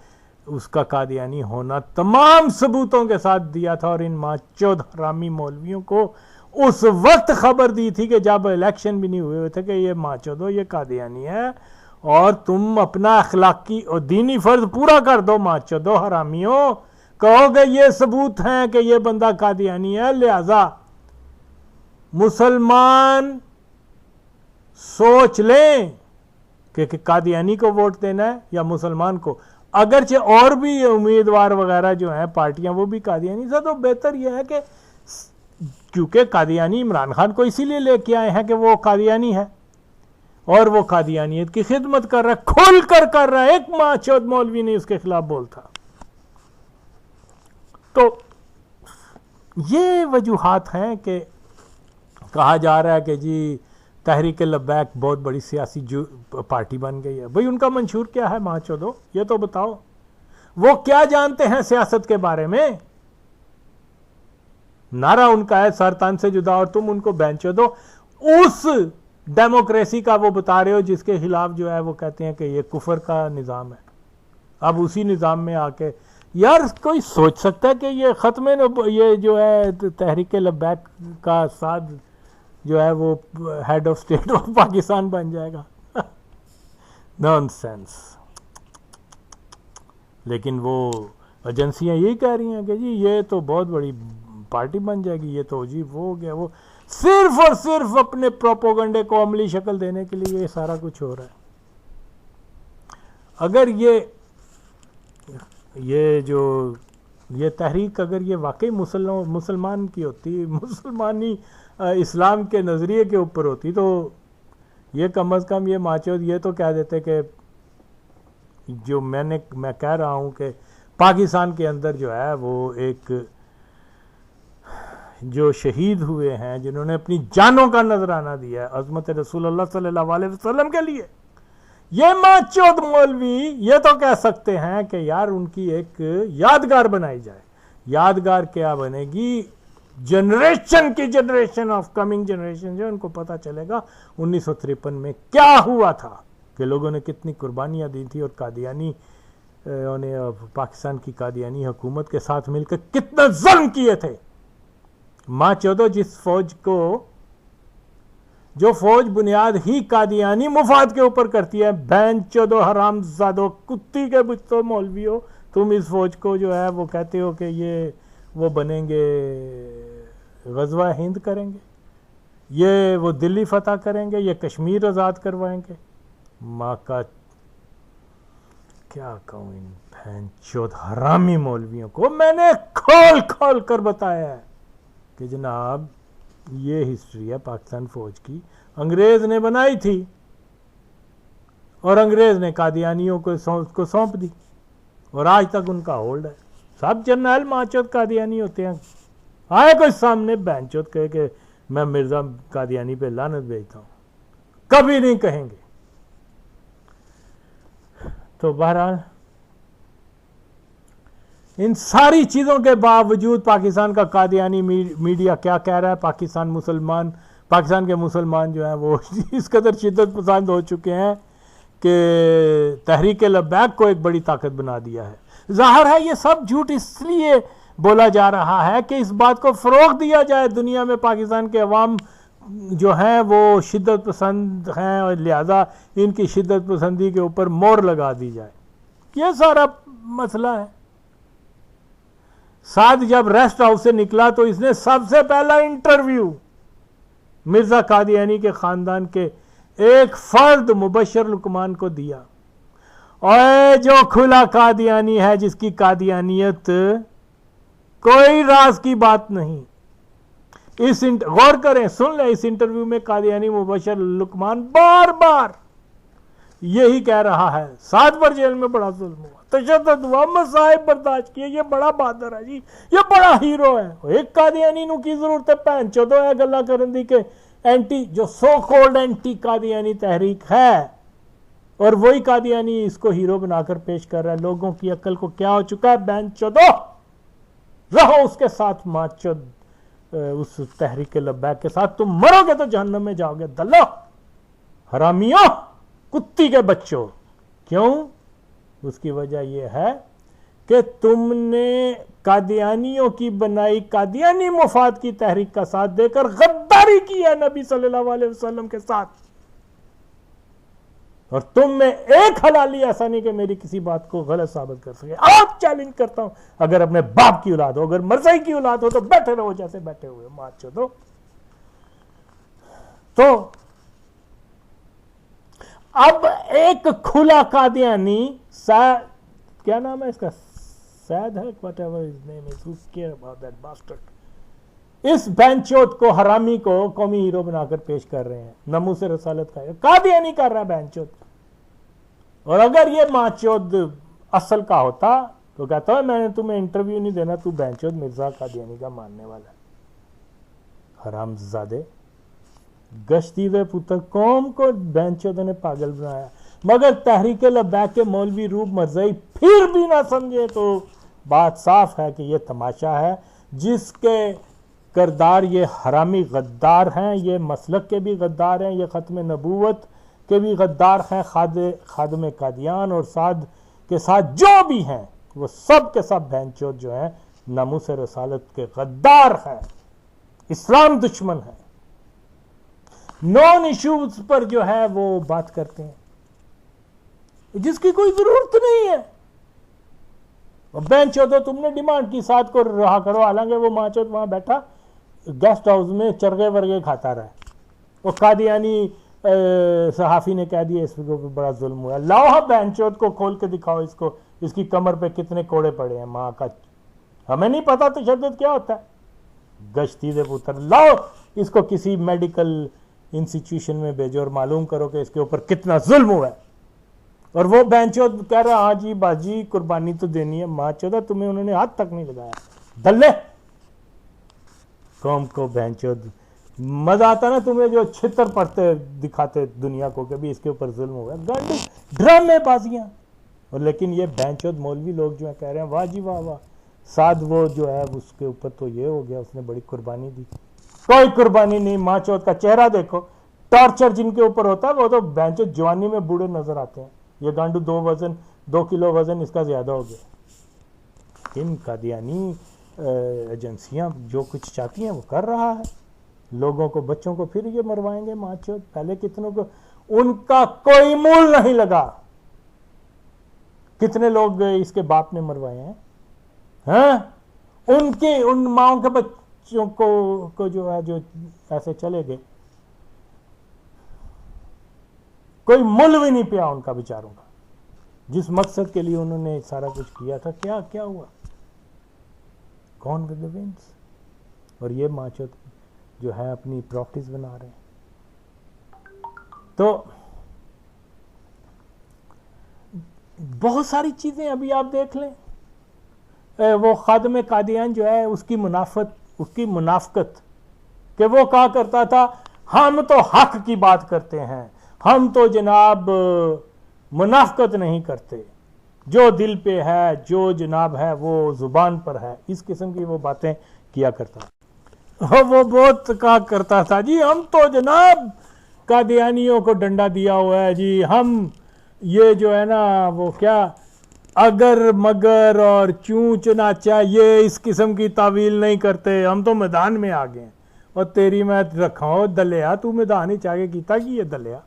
उसका कादियानी होना तमाम सबूतों के साथ दिया था, और इन माचौद हरामी मौलवियों को उस वक्त खबर दी थी कि जब इलेक्शन भी नहीं हुए थे कि ये माचौदो ये कादियानी है, और तुम अपना अखलाकी और दीनी फर्ज पूरा कर दो माचौदो हरामियों, कहोगे ये सबूत हैं कि ये बंदा कादियानी है, लिहाजा मुसलमान सोच लें कि कादियानी को वोट देना है या मुसलमान को। अगरचे और भी उम्मीदवार वगैरह जो हैं पार्टियां वो भी कादियानी से, तो बेहतर यह है कि क्योंकि कादियानी इमरान खान को इसीलिए लेके आए हैं कि वो कादियानी है और वो कादियानियत की खिदमत कर रहा है, खोल कर रहा है। एक माचौद मौलवी नहीं उसके खिलाफ बोलता। तो ये वजूहात हैं कि कहा जा रहा है कि जी तहरीक लब्बैक बहुत बड़ी सियासी पार्टी बन गई है। भाई उनका मंशूर क्या है माचौदो, ये तो बताओ। वो क्या जानते हैं सियासत के बारे में? नारा उनका है सरतान से जुदा, और तुम उनको बेंचौदो उस डेमोक्रेसी का वो बता रहे हो जिसके खिलाफ जो है वो कहते हैं कि ये कुफर का निज़ाम है। अब उसी निज़ाम में आके यार कोई सोच सकता है कि ये ख़त्म ये जो है तहरीक लब्बैक का साथ जो है वो head of state of Pakistan बन जाएगा? नॉनसेंस। लेकिन वो एजेंसियां यही कह रही हैं कि जी ये तो बहुत बड़ी पार्टी बन जाएगी, ये तो जी वो हो गया। वो सिर्फ और सिर्फ अपने प्रोपोगंडे को अमली शक्ल देने के लिए ये सारा कुछ हो रहा है। अगर ये तहरीक अगर ये वाकई मुसलमान की होती, मुसलमानी इस्लाम के नज़रिए के ऊपर होती, तो ये कम अज़ कम ये माचौद ये तो कह देते कि जो मैं कह रहा हूँ कि पाकिस्तान के अंदर जो है वो एक जो शहीद हुए हैं जिन्होंने अपनी जानों का नजराना दिया है अज़मत रसूलुल्लाह सल्लल्लाहु अलैहि वसल्लम के लिए, ये माचौद मौलवी ये तो कह सकते हैं कि यार उनकी एक यादगार बनाई जाए। यादगार क्या बनेगी? जनरेशन की जनरेशन ऑफ कमिंग जनरेशन जो उनको पता चलेगा 1953 में क्या हुआ था, कि लोगों ने कितनी कुर्बानियां दी थी और कादियानी ने पाकिस्तान की कादियानी हुकूमत के साथ मिलकर कितना जुल्म किए थे। माँ चौदो जिस फौज को, जो फौज बुनियाद ही कादियानी मुफाद के ऊपर करती है, बैन चौदो हरामजादो कुत्ती के बच्चों मौलवियों, तुम इस फौज को जो है वो कहते हो कि ये वो बनेंगे, गजवा हिंद करेंगे, ये वो दिल्ली फतह करेंगे, ये कश्मीर आज़ाद करवाएंगे। माँ का क्या कहूँ इन भैंचोद हरामी मौलवियों को। मैंने खोल खोल कर बताया है कि जनाब ये हिस्ट्री है पाकिस्तान फौज की, अंग्रेज ने बनाई थी और अंग्रेज ने कादियानियों को सौंप दी और आज तक उनका होल्ड है। सब जर्नल माचोद कादियानी होते हैं। आए कोई सामने बैंचोद कहे कि मैं मिर्जा कादियानी पे लानत भेजता हूं, कभी नहीं कहेंगे। तो बहरहाल इन सारी चीजों के बावजूद पाकिस्तान का कादियानी मीडिया क्या कह रहा है, पाकिस्तान के मुसलमान जो हैं वो इस कदर शिद्दत पसंद हो चुके हैं कि तहरीक लब्बैक को एक बड़ी ताकत बना दिया है। जाहिर है ये सब झूठ इसलिए बोला जा रहा है कि इस बात को फरोग दिया जाए दुनिया में पाकिस्तान के अवाम जो हैं वो शिद्दत पसंद हैं और लिहाजा इनकी शिद्दत पसंदी के ऊपर मोहर लगा दी जाए। ये सारा मसला है। साद जब रेस्ट हाउस से निकला तो इसने सबसे पहला इंटरव्यू मिर्जा कादियानी के खानदान के एक फर्द मुबशर लुकमान को दिया। और जो खुला कादियानी है, जिसकी कादियानियत कोई राज की बात नहीं, गौर करें, सुन ले, इस इंटरव्यू में कादियानी मुबशर लुकमान बार बार यही कह रहा है 7 बार जेल में बड़ा जुल्म हुआ, तशद्दुद हुआ, मसाइब बर्दाश्त किए, ये बड़ा बहादुर है जी, ये बड़ा हीरो है। एक कादियानी नु की जरूरत है भैन चोदो है गल्ला करन दी के एंटी, जो सो कॉल्ड एंटी कादियानी तहरीक है और वही कादियानी इसको हीरो बनाकर पेश कर रहा है। लोगों की अक्ल को क्या हो चुका है, बैन चोदो रहो उसके साथ, माचोद उस तहरीक लब्बैक के साथ, तुम मरोगे तो जहन्नम में जाओगे, दल्लो हरामियों कुत्ती के बच्चों। क्यों? उसकी वजह यह है कि तुमने कादियानियों की बनाई कादियानी मुफाद की तहरीक का साथ देकर गद्दारी की है नबी सल्लल्लाहु अलैहि वसल्लम के साथ। और तुम में एक हलाली ऐसा नहीं कि मेरी किसी बात को गलत साबित कर सके। आप चैलेंज करता हूं, अगर अपने बाप की औलाद हो, अगर मरज़ई की औलाद हो तो बैठे रहो जैसे बैठे हुए माचो दो। तो अब एक खुला कादियानी, क्या नाम है इसका, सैद है, whatever his name is, who care about that bastard, इस बैंचोद को, हरामी को कौमी हीरो बनाकर पेश कर रहे हैं। नमू से रसालत का कादियानी कर रहा है बैंचोद। और अगर ये माचोद असल का होता तो कहता है मैंने तुम्हें इंटरव्यू नहीं देना, तू बैंचोद मिर्जा कादियानी का मानने वाला है। हरामजादे, गश्तीदे पुत्र कौम को बैंचोद ने पागल बनाया। मगर तहरीक लब्बैक के मौलवी रूप मरज़ई फिर भी ना समझे तो बात साफ है कि यह तमाशा है, जिसके करदार ये हरामी गद्दार हैं, ये मसलक के भी गद्दार हैं, ये ख़त्म नबूवत के भी गद्दार हैं, खादम कादियान और साद के साथ जो भी हैं वो सब के सब भैंचोद जो हैं नामूस रसालत के गद्दार हैं, इस्लाम दुश्मन है, नॉन इश्यूज पर जो है वो बात करते हैं जिसकी कोई जरूरत नहीं है। बेंचोदो तुमने डिमांड की, साथ को रहा करो, हालांकि वो माचोद वहां बैठा गेस्ट हाउस में चरगे वर्गे खाता रहा। वो कादियानी सहाफी ने कह दिया इसको बड़ा जुल्म हुआ, लाओ हाँ बेंचोद को खोल के दिखाओ, इसको, इसकी कमर पे कितने कोड़े पड़े हैं। माँ का, हमें नहीं पता तशद्दुद क्या होता है, गश्ती दे पुत्र, लाओ इसको किसी मेडिकल इंस्टीट्यूशन में भेजो और मालूम करो कि इसके ऊपर कितना जुल्म हुआ है। और वो बेंचोद कह रहा हाँ जी बाजी कुर्बानी तो देनी है। माँ चौदह तुम्हें उन्होंने हाथ तक नहीं लगाया, दल्ले कौम को बेंचोद। मजा आता ना तुम्हें जो छितर पड़ते दिखाते दुनिया को कि भी इसके ऊपर जुल्म हुआ, ड्रामेबाजियां। और लेकिन ये बेंचोद मौलवी लोग जो है कह रहे हैं वाह जी वाह वाह, साध वो जो है उसके ऊपर तो ये हो गया, उसने बड़ी कुर्बानी दी। कोई कुर्बानी नहीं, माँ चौथ का चेहरा देखो, टॉर्चर जिनके ऊपर होता है वो तो बेंचो जवानी में बूढ़े नजर आते हैं। ये गांडू 2 किलो वजन इसका ज्यादा हो गया। इन कादियानी एजेंसियां जो कुछ चाहती हैं वो कर रहा है, लोगों को, बच्चों को फिर ये मरवाएंगे माँ चौथ। पहले कितनों को उनका कोई मूल नहीं लगा, कितने लोग इसके बाप ने मरवाए हैं, उनकी उन माओ के बच्चों को जो है जो ऐसे चले गए, कोई मूल भी नहीं पिया उनका बेचारों का, जिस मकसद के लिए उन्होंने सारा कुछ किया था। क्या क्या हुआ? कौन विद द विंड्स। और ये माँ चौथ जो है अपनी प्रॉपर्टीज बना रहे हैं। तो बहुत सारी चीजें अभी आप देख लें, वो खादम कादियान जो है उसकी मुनाफकत कि वो कहा करता था हम तो हक की बात करते हैं, हम तो जनाब मुनाफकत नहीं करते, जो दिल पे है, जो जनाब है वो जुबान पर है, इस किस्म की वो बातें किया करता। वो बहुत कहा करता था जी हम तो जनाब कादियानियों को डंडा दिया हुआ है जी, हम ये जो है ना वो क्या अगर मगर और चूच नाचा ये इस किस्म की तावील नहीं करते, हम तो मैदान में आ गए। और तेरी मैं रखा दलिया, तू मैदान ही चाहे कीता कि ये दलिया।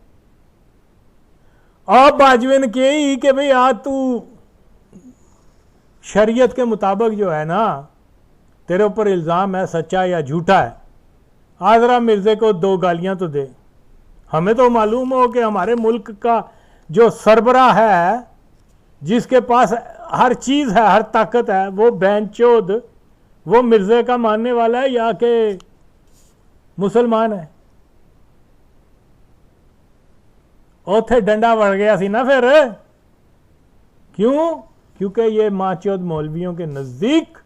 और बाजवे ने कही कि भाई आज तू शरीयत के मुताबिक जो है ना तेरे ऊपर इल्ज़ाम है, सच्चा या झूठा है, आजरा मिर्जे को 2 गालियां तो दे। हमें तो मालूम हो कि हमारे मुल्क का जो सरबराह है, जिसके पास हर चीज है, हर ताकत है, वो बैंचोद वो मिर्जे का मानने वाला है या कि मुसलमान है। ओथे डंडा बढ़ गया सी ना फिर। क्यों? क्योंकि ये माचौद मौलवियों के नजदीक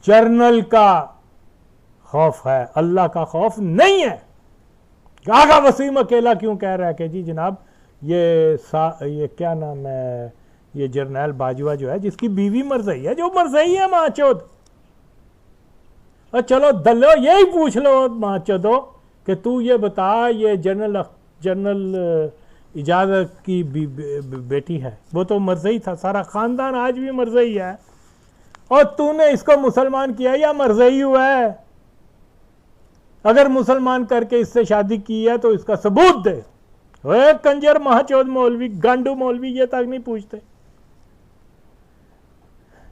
जर्नल का खौफ है, अल्लाह का खौफ नहीं है। आगा वसीम अकेला क्यों कह रहा है कि जी जनाब ये क्या नाम है, ये जर्नैल बाजवा जो है जिसकी बीवी मरज़ई है, जो मरज़ई है माचौद। और चलो दलो यही पूछ लो माचौदो कि तू ये बता, ये जनरल इजाजत की बेटी है, वो तो मरज़ई था, सारा खानदान आज भी मरज़ई है, और तूने इसको मुसलमान किया या मरज़ई हुआ है? अगर मुसलमान करके इससे शादी की है तो इसका सबूत दे। वे कंजर महाचौद मौलवी, गांडू मौलवी ये तक नहीं पूछते।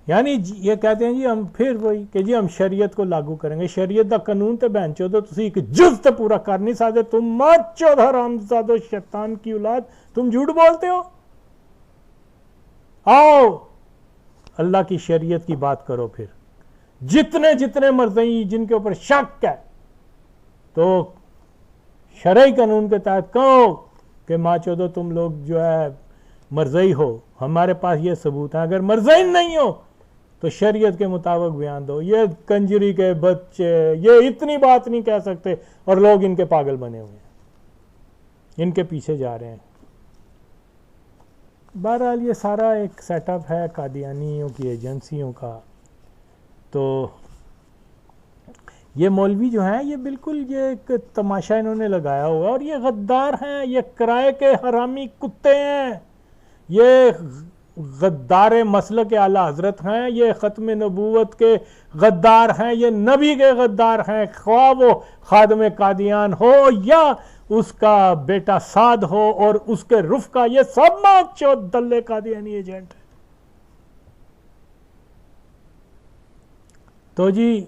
यानी ये कहते हैं जी हम फिर वही कि जी हम शरीयत को लागू करेंगे, शरीयत का कानून तो बहन चौधो तुसी एक जुज़ तो पूरा कर नहीं सकते। तुम माचौद हरामजादो शैतान की औलाद, तुम झूठ बोलते हो। आओ अल्लाह की शरीयत की बात करो। फिर जितने जितने मर्ज़ई जिनके ऊपर शक है तो शरई कानून के तहत कहो कि माचौदो तुम लोग जो है मर्ज़ई हो, हमारे पास ये सबूत है। अगर मर्ज़ई नहीं हो तो शरीयत के मुताबिक बयान दो। ये कंजरी के बच्चे ये इतनी बात नहीं कह सकते और लोग इनके पागल बने हुए हैं, इनके पीछे जा रहे हैं। बहरहाल ये सारा एक सेटअप है कादियानियों की एजेंसियों का। तो ये मौलवी जो हैं ये बिल्कुल ये एक तमाशा इन्होंने लगाया हुआ है और ये गद्दार हैं, ये किराए के हरामी कुत्ते हैं, ये गद्दार मसल के आला हजरत हैं, ये ख़त्म नबूवत के गद्दार हैं, ये नबी के गद्दार हैं। ख्वाह वो खादम कादियान हो या उसका बेटा साद हो और उसके रुफ का, ये सब माचो दल्ले कादियानी एजेंट है। तो जी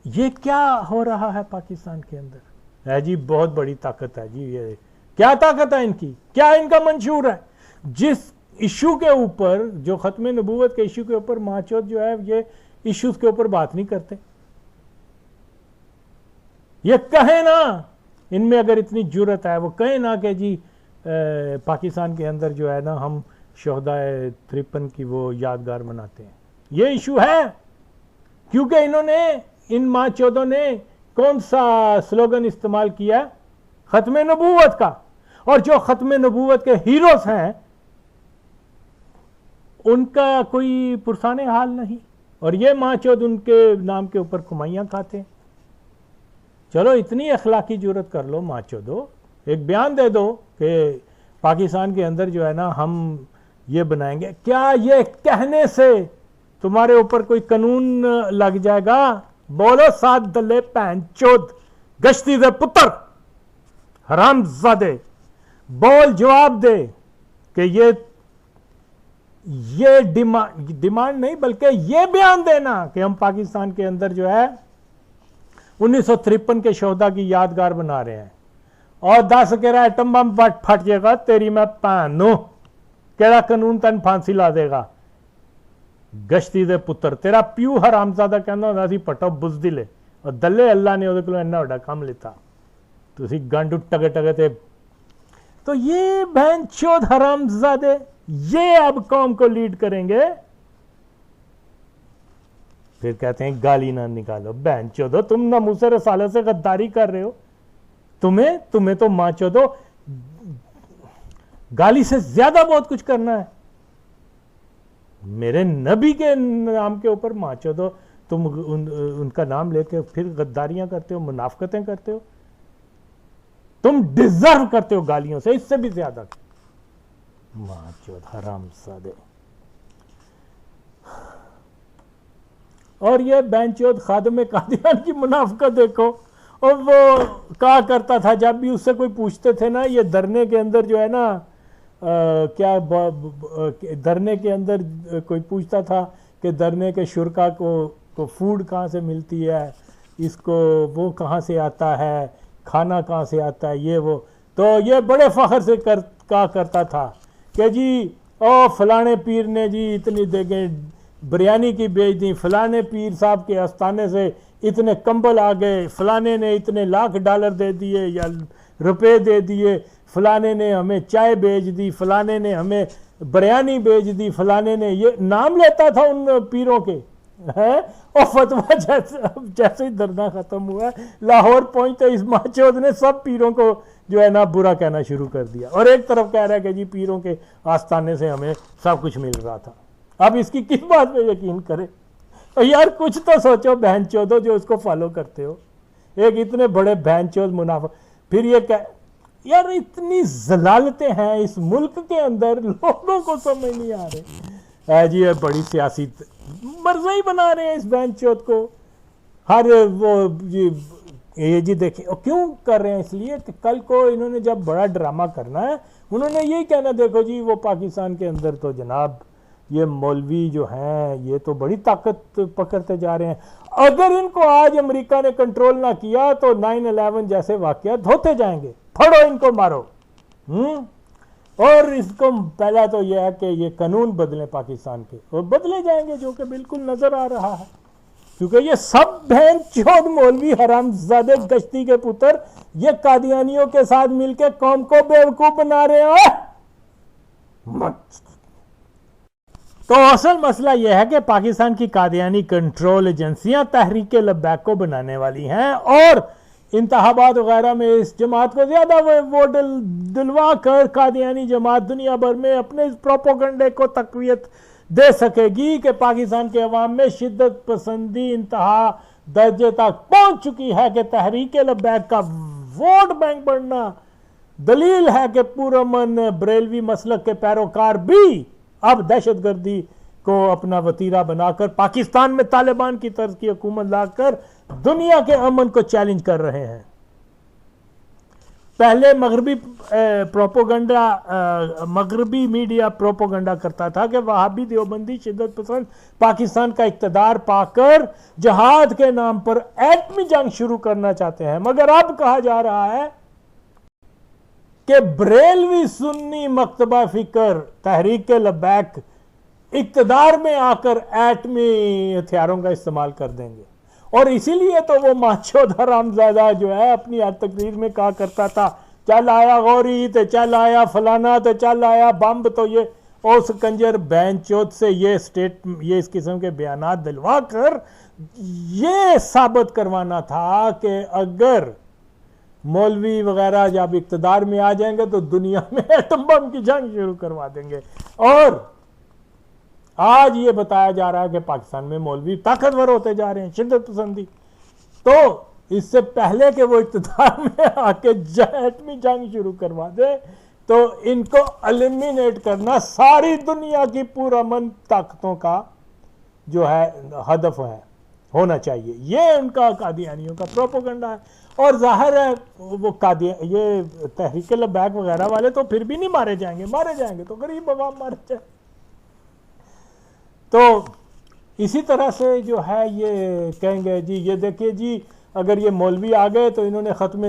ये क्या हो रहा है पाकिस्तान के अंदर है जी? बहुत बड़ी ताकत है जी। ये क्या ताकत है इनकी? क्या इनका मंशूर है? जिस इशू के ऊपर, जो खत्म नबूवत के इशू के ऊपर माचौद जो है ये इश्यूज के ऊपर बात नहीं करते। ये कहे ना, इनमें अगर इतनी जुर्रत है वो कहे ना कि जी पाकिस्तान के अंदर जो है ना हम शोहदाए 53 की वो यादगार मनाते हैं। ये इशू है क्योंकि इन्होंने, इन माचौदों ने कौन सा स्लोगन इस्तेमाल किया? खत्म नबूवत का। और जो खत्म नबूवत के हीरोज हैं उनका कोई पुरसाने हाल नहीं, और ये माचोद उनके नाम के ऊपर कमाइयाँ खाते हैं। चलो इतनी अखलाकी जुर्रत कर लो माचोदो, एक बयान दे दो कि पाकिस्तान के अंदर जो है ना हम ये बनाएंगे। क्या ये कहने से तुम्हारे ऊपर कोई कानून लग जाएगा? बोलो साथ दले पैंचोद गश्ती दे पुत्र हरामजादे, बोल जवाब दे कि ये डिमांड नहीं बल्कि ये बयान देना कि हम पाकिस्तान के अंदर जो है 1953 के शोहदा की यादगार बना रहे हैं, और 10 कह रहा एटम बम फट जाएगा तेरी मैं पैनू, केड़ा कानून तन फांसी ला देगा? गश्ती दे पुत्र, तेरा प्यू हरामजादा कहना होंदा सी पटो बुजदिले, और दल्ले अल्लाह ने ਉਹਦੇ ਕੋਲੋਂ ਇੰਨਾ ਵੱਡਾ ਕੰਮ ਲਿੱਤਾ, ਤੁਸੀਂ गंड टगे टगे थे। तो ये बहनचोद हरामजादे ये अब कौम को लीड करेंगे। फिर कहते हैं गाली ना निकालो, बहनचोदो तुम ना मूसे रसाले से गद्दारी कर रहे हो, तुम्हें तो माँ चोदो गाली से ज्यादा बहुत कुछ करना है। मेरे नबी के नाम के ऊपर माँ चोदो तुम उनका नाम लेके फिर गद्दारियां करते हो, मुनाफकतें करते हो, तुम डिजर्व करते हो गालियों से इससे भी ज्यादा। माँ चोद हरामजादे। और ये बेंचोद खादम कादियान की मुनाफकत देखो, और वो कहा करता था जब भी उससे कोई पूछते थे ना, ये धरने के अंदर जो है ना धरने के अंदर कोई पूछता था कि धरने के शुरका को फूड कहाँ से मिलती है, इसको वो कहाँ से आता है, खाना कहाँ से आता है, ये वो, तो ये बड़े फख्र से कहा करता था कि जी ओ फलाने पीर ने जी इतनी देगे बिरयानी की बेच दी, फलाने पीर साहब के आस्थाने से इतने कंबल आ गए, फलाने ने इतने $1,00,000 दे दिए या रुपए दे दिए, फलाने ने हमें चाय बेच दी, फलाने ने हमें बिरयानी बेच दी, फलाने ने, ये नाम लेता था उन पीरों के है। और फतवा जैसे ही धरना खत्म हुआ लाहौर पहुंचते इस माचोद ने सब पीरों को जो है ना बुरा कहना शुरू कर दिया, और एक तरफ कह रहा है कि जी पीरों के आस्थाने से हमें सब कुछ मिल रहा था। अब इसकी किस बात पे यकीन करे? तो यार कुछ तो सोचो बहनचोदो जो उसको फॉलो करते हो, एक इतने बड़े बहनचोद मुनाफा। फिर ये क्या यार, इतनी जलालतें हैं इस मुल्क के अंदर, लोगों को समझ नहीं आ रहे जी, ये बड़ी सियासी मर्जी ही बना रहे हैं इस बहनचोद को। हर वो ये जी देखें, और क्यों कर रहे हैं? इसलिए कि कल को इन्होंने जब बड़ा ड्रामा करना है, उन्होंने यही कहना देखो जी वो पाकिस्तान के अंदर तो जनाब ये मौलवी जो हैं ये तो बड़ी ताकत पकड़ते जा रहे हैं, अगर इनको आज अमेरिका ने कंट्रोल ना किया तो 9/11 जैसे वाकयात होते जाएंगे, फड़ो इनको मारो। और इसको पहला तो यह है कि ये कानून बदले पाकिस्तान के, और बदले जाएंगे जो कि बिल्कुल नजर आ रहा है, क्योंकि ये सब बहनचोद मौलवी हरामजादे गश्ती के पुत्र ये कादियानियों के साथ मिलकर कौम को बेवकूफ बना रहे हैं। तो असल मसला यह है कि पाकिस्तान की कादियानी कंट्रोल एजेंसियां तहरीक लब्बैक को बनाने वाली हैं, और इंतखाबात वगैरह में इस जमात को ज्यादा वोट दिलवा कर कादियानी जमात दुनिया भर में अपने इस प्रोपोगंडे को तकवीत दे सकेगी कि पाकिस्तान के अवाम में शिद्दत पसंदी इंतहा दर्जे तक पहुंच चुकी है कि तहरीक लब्बैक का वोट बैंक बढ़ना दलील है कि पुरअमन बरेलवी मसलक के पैरोकार भी अब दहशतगर्दी को अपना वतीरा बनाकर पाकिस्तान में तालिबान की तर्ज की हुकूमत लाकर दुनिया के अमन को चैलेंज कर रहे हैं। पहले मगरबी मीडिया प्रोपोगंडा करता था कि वहाबी देवबंदी शिद्दत पसंद पाकिस्तान का इक्तदार पाकर जहाद के नाम पर एटमी जंग शुरू करना चाहते हैं, मगर अब कहा जा रहा है कि बरेलवी सुन्नी मकतबा फिक्र तहरीक लब्बैक इक्तदार में आकर एटमी हथियारों का इस्तेमाल कर देंगे। और इसीलिए तो वो माचोद हरामजादा जो है अपनी तकरीर में कहा करता था चल आया गौरी तो चल आया फलाना तो चल आया बम्ब, तो ये उस कंजर बैंचोद से ये इस किस्म के बयानात दिलवा कर ये साबित करवाना था कि अगर मौलवी वगैरह जब इक्तदार में आ जाएंगे तो दुनिया में एटम बम की जंग शुरू करवा देंगे। और आज ये बताया जा रहा है कि पाकिस्तान में मौलवी ताकतवर होते जा रहे हैं, शिद्दत पसंदी। तो इससे पहले कि वो इक़्तिदार में आके एटमी जंग शुरू करवा दे, तो इनको एलिमिनेट करना सारी दुनिया की पुरअमन ताकतों का जो है हदफ है, होना चाहिए। ये उनका कादियानियों का प्रोपोगंडा है। और जाहिर है वो ये तहरीक लब्बैक वगैरह वाले तो फिर भी नहीं मारे जाएंगे तो गरीब अवाम मारे जाए। तो इसी तरह से जो है ये कहेंगे जी, ये देखिए जी, अगर ये मौलवी आ गए तो इन्होंने ख़त्म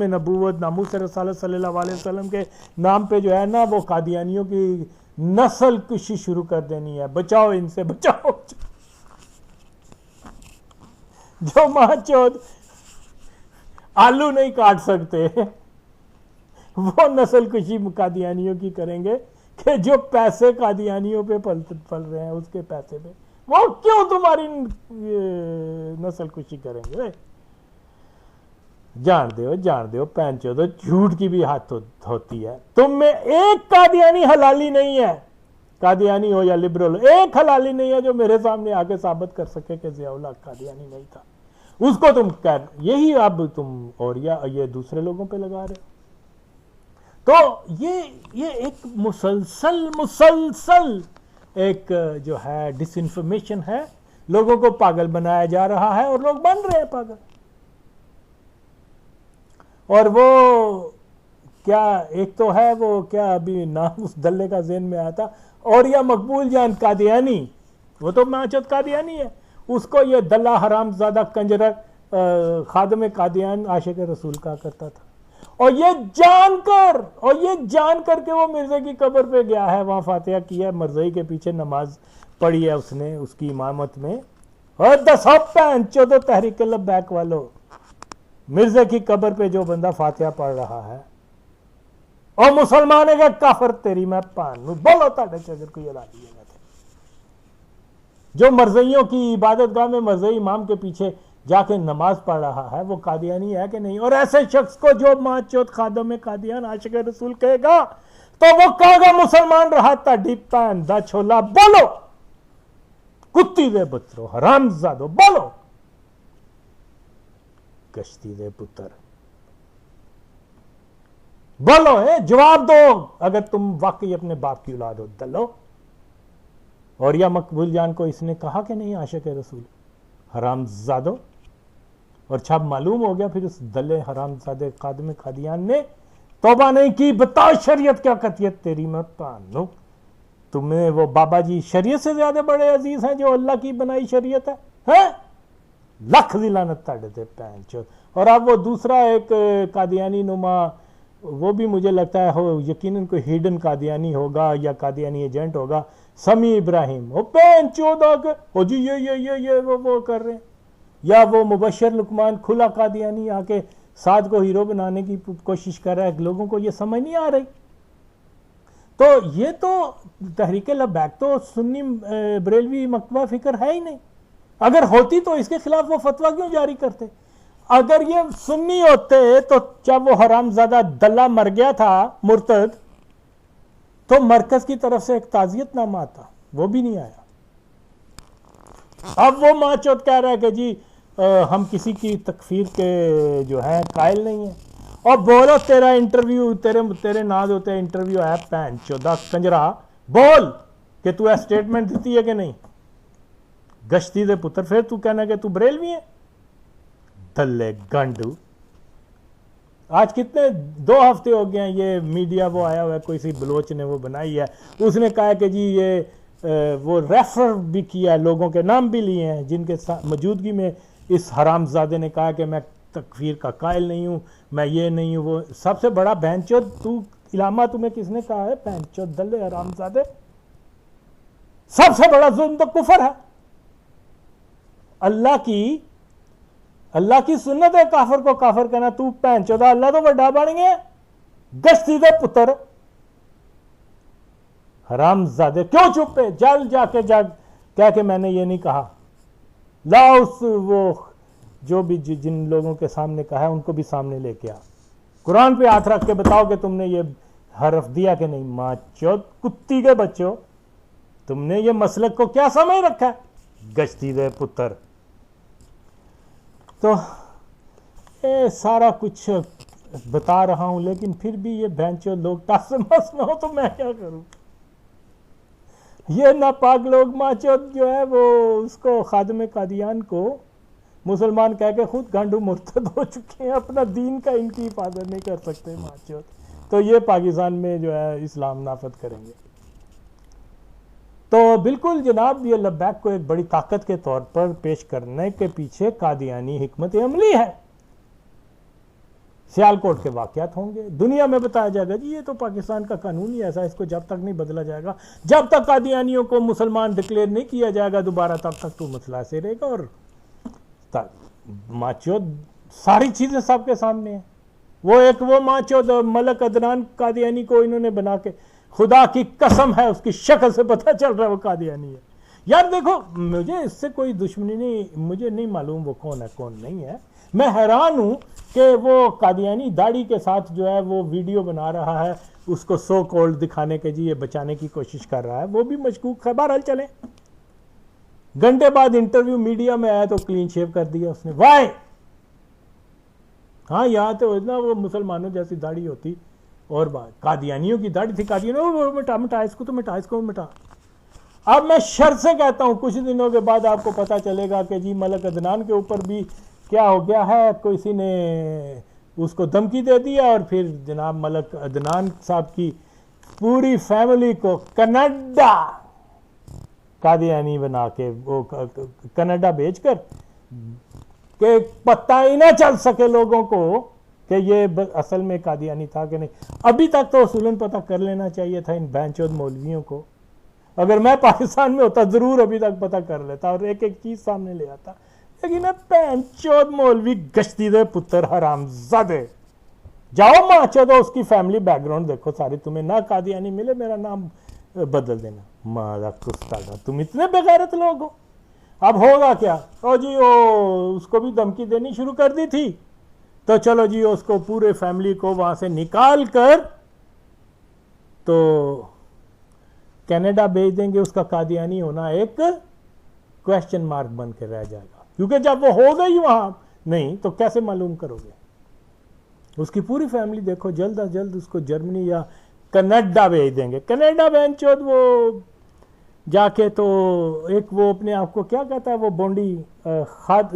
नबूवत नामूस रसूल सल्लल्लाहु अलैहि वसल्लम के नाम पे जो है ना वो कादियानियों की नस्ल कुशी शुरू कर देनी है। बचाओ इनसे, बचाओ। जो माचोद आलू नहीं काट सकते वो नस्ल कुशी कादियानियों की करेंगे कि जो पैसे कादियानियों पे पल रहे हैं उसके पैसे पे वो क्यों तुम्हारी नस्ल कुशी करेंगे। जान दो पैंचो दो, झूठ की भी हाथ होती है। तुम में एक कादियानी हलाली नहीं है, कादियानी हो या लिबरल हो, एक हलाली नहीं है जो मेरे सामने आके साबित कर सके कि ज़ियाउल हक कादियानी नहीं था। उसको तुम कर, यही अब तुम और या ये दूसरे लोगों पे लगा रहे हो। तो ये एक मुसलसल एक जो है डिसइंफॉर्मेशन है, लोगों को पागल बनाया जा रहा है और लोग बन रहे हैं पागल। और वो क्या, एक तो है वो क्या, अभी नाम उस दल्ले का ज़हन में आया था, और या मकबूल जान कादियानी, वो तो माचद कादियानी है। उसको ये दल्ला हरामजादा कंजर खादम कादियान आशिक रसूल कहा करता था। और ये जानकर के वो मिर्जे की कब्र पे गया है, वहां फातिहा किया, मर्ज़ई के पीछे नमाज पढ़ी है उसने उसकी इमामत में। और 10 तहरीक लब्बैक वालों, मिर्जे की कब्र पे जो बंदा फातिहा पढ़ रहा है और मुसलमान है काफर, तेरी मैं पान बोलो ताड़े अगर कोई अलादी है। जो मर्ज़इयों की इबादत गाह में मर्ज़ई इमाम के पीछे जाके नमाज पढ़ रहा है वो कादियानी है कि नहीं। और ऐसे शख्स को जो माचोत खादम में कादियान आशिक रसूल कहेगा तो वो कहेगा मुसलमान रहा था डिपान दा छोला। बोलो कुत्ती दे पुत्रो, हरामजादो, बोलो गश्ती दे पुत्र, बोलो है, जवाब दो अगर तुम वाकई अपने बाप की औलाद हो। दलो और या मकबूल जान को इसने कहा कि नहीं आशिक रसूल, हरामजादो। और छब मालूम हो गया फिर उस दले हरामजादे कादम कादियान ने तौबा नहीं की। बताओ शरीयत क्या कहती है, तेरी मैं पानू। तुम्हें वो बाबा जी शरीयत से ज्यादा बड़े अजीज हैं जो अल्लाह की बनाई शरीयत है? लख दिलानत ताड़े थे पैंचो। और अब वो दूसरा एक कादियानी नुमा, वो भी मुझे लगता है हो यकीनन कोई हिडन कादियानी होगा या कादियानी एजेंट होगा, समी इब्राहिम। वो पैंचोदा हो जी ये वो कर रहे हैं। या वो मुबशर लुकमान खुला कादियानी आके साद को हीरो बनाने की कोशिश कर रहा है। लोगों को ये समझ नहीं आ रही। तो ये तो तहरीक लब्बैक तो सुन्नी बरेलवी मकतबा फिक्र है ही नहीं। अगर होती तो इसके खिलाफ वो फतवा क्यों जारी करते? अगर ये सुन्नी होते तो जब वो हरामजादा दल्ला मर गया था मुर्तद, तो मरकज की तरफ से एक ताज़ियतनामा आता, वो भी नहीं आया। अब वो माचोत कह रहा है कि जी हम किसी की तकफीर के जो है कायल नहीं है। और बोलो तेरा इंटरव्यू, तेरे नाज होते हैं इंटरव्यू है पैन चौदह कंजरा, बोल कि तू स्टेटमेंट देती है कि नहीं गश्ती दे पुत्र। फिर तू कहना कि तू बरेलवी है, दल्ले गांडू। आज कितने 2 हफ्ते हो गए हैं ये मीडिया वो आया हुआ है, कोई सी बलोच ने वो बनाई है, उसने कहा कि जी ये वो रेफर भी किया, लोगों के नाम भी लिए हैं जिनके मौजूदगी में इस हरामजादे ने कहा कि मैं तकफीर का कायल नहीं हूँ, मैं ये नहीं हूँ वो। सबसे बड़ा बहनचोद तू इलामा तुम्हें किसने कहा है? बहनचोद दल्ले हरामजादे। सबसे बड़ा जुल्म तो कुफर है। अल्लाह की सुन्नत है काफर को काफर कहना। तू बहनचोदा अल्लाह तो बड़ा बन गया, गश्ती दे पुत्र हरामजादे। क्यों चुप है? जल जाके कह के मैंने ये नहीं कहा। लाओ उस वो जो भी जिन लोगों के सामने कहा है उनको भी सामने लेके आ, कुरान पे हाथ रख के बताओ कि तुमने ये हरफ दिया कि नहीं। माचोद कुत्ती के बच्चों, तुमने ये मसलक को क्या समझ रखा है, गश्ती दे पुत्र। तो ये सारा कुछ बता रहा हूं, लेकिन फिर भी ये भैंचो लोग टास मस में हो तो मैं क्या करूं। ये नापाक लोग माचोद जो है वो उसको खादमे कादियान को मुसलमान कह के खुद गांडू मुर्तद हो चुके हैं, अपना दीन का इनकी हिफाजत नहीं कर सकते माचोद। तो ये पाकिस्तान में जो है इस्लाम नाफद करेंगे। तो बिल्कुल जनाब ये लब्बैक को एक बड़ी ताकत के तौर पर पेश करने के पीछे कादियानी हिकमत अमली है। सियालकोट के वाकयात होंगे, दुनिया में बताया जाएगा जी ये तो पाकिस्तान का कानून ही ऐसा, इसको जब तक नहीं बदला जाएगा, जब तक कादियानियों को मुसलमान डिक्लेयर नहीं किया जाएगा दोबारा, तब तक तो मसला ऐसे रहेगा। और माचोद सारी चीजें सबके सामने है। वो माचोद मलक अदनान कादियानी को इन्होंने बना के, खुदा की कसम है उसकी शक्ल से पता चल रहा है वो कादियानी है। यार देखो, मुझे इससे कोई दुश्मनी नहीं, मुझे नहीं मालूम वो कौन है कौन नहीं है। मैं हैरान हूं कि वो कादियानी दाढ़ी के साथ जो है वो वीडियो बना रहा है, उसको सो कोल्ड दिखाने के जी ये बचाने की कोशिश कर रहा है, वो भी मशकूक है। बहरहाल चले, घंटे बाद इंटरव्यू मीडिया में आया तो क्लीन शेव कर दिया उसने। वाई हाँ, यहाँ तो ना वो मुसलमानों जैसी दाढ़ी होती और बात, कादियानियों की दाढ़ी थी, कादियानियों मिटा मिटा इसको, तो मिटा इसको मिटा। अब मैं शर से कहता हूं कुछ दिनों के बाद आपको पता चलेगा कि जी मलक अदनान के ऊपर भी क्या हो गया है, किसी ने उसको धमकी दे दिया और फिर जनाब मलक अदनान साहब की पूरी फैमिली को कनाडा कादियानी बना के वो कनाडा भेजकर कि पता ही ना चल सके लोगों को कि ये असल में कादियानी था कि नहीं। अभी तक तो उसूलन पता कर लेना चाहिए था इन बैंचोद मौलवियों को। अगर मैं पाकिस्तान में होता जरूर अभी तक पता कर लेता और एक एक चीज सामने ले आता। लेकिन बैंचोद मौलवी गश्ती दे पुत्र हरामजादे, जाओ माचो तो उसकी फैमिली बैकग्राउंड देखो सारी, तुम्हें ना कादियानी मिले मेरा नाम बदल देना। मारा कुस्तागा, तुम इतने बेगैरत लोग हो। अब होगा क्या, ओ जी ओ उसको भी धमकी देनी शुरू कर दी थी, तो चलो जी उसको पूरे फैमिली को वहां से निकाल कर तो कनाडा भेज देंगे। उसका कादियानी होना एक क्वेश्चन मार्क बन के रह जाएगा, क्योंकि जब वो हो गई वहां नहीं तो कैसे मालूम करोगे। उसकी पूरी फैमिली देखो जल्द अज जल्द उसको जर्मनी या कनाडा भेज देंगे। कनाडा बेंचोद वो जाके तो एक वो अपने आप को क्या कहता है वो बोंडी खाद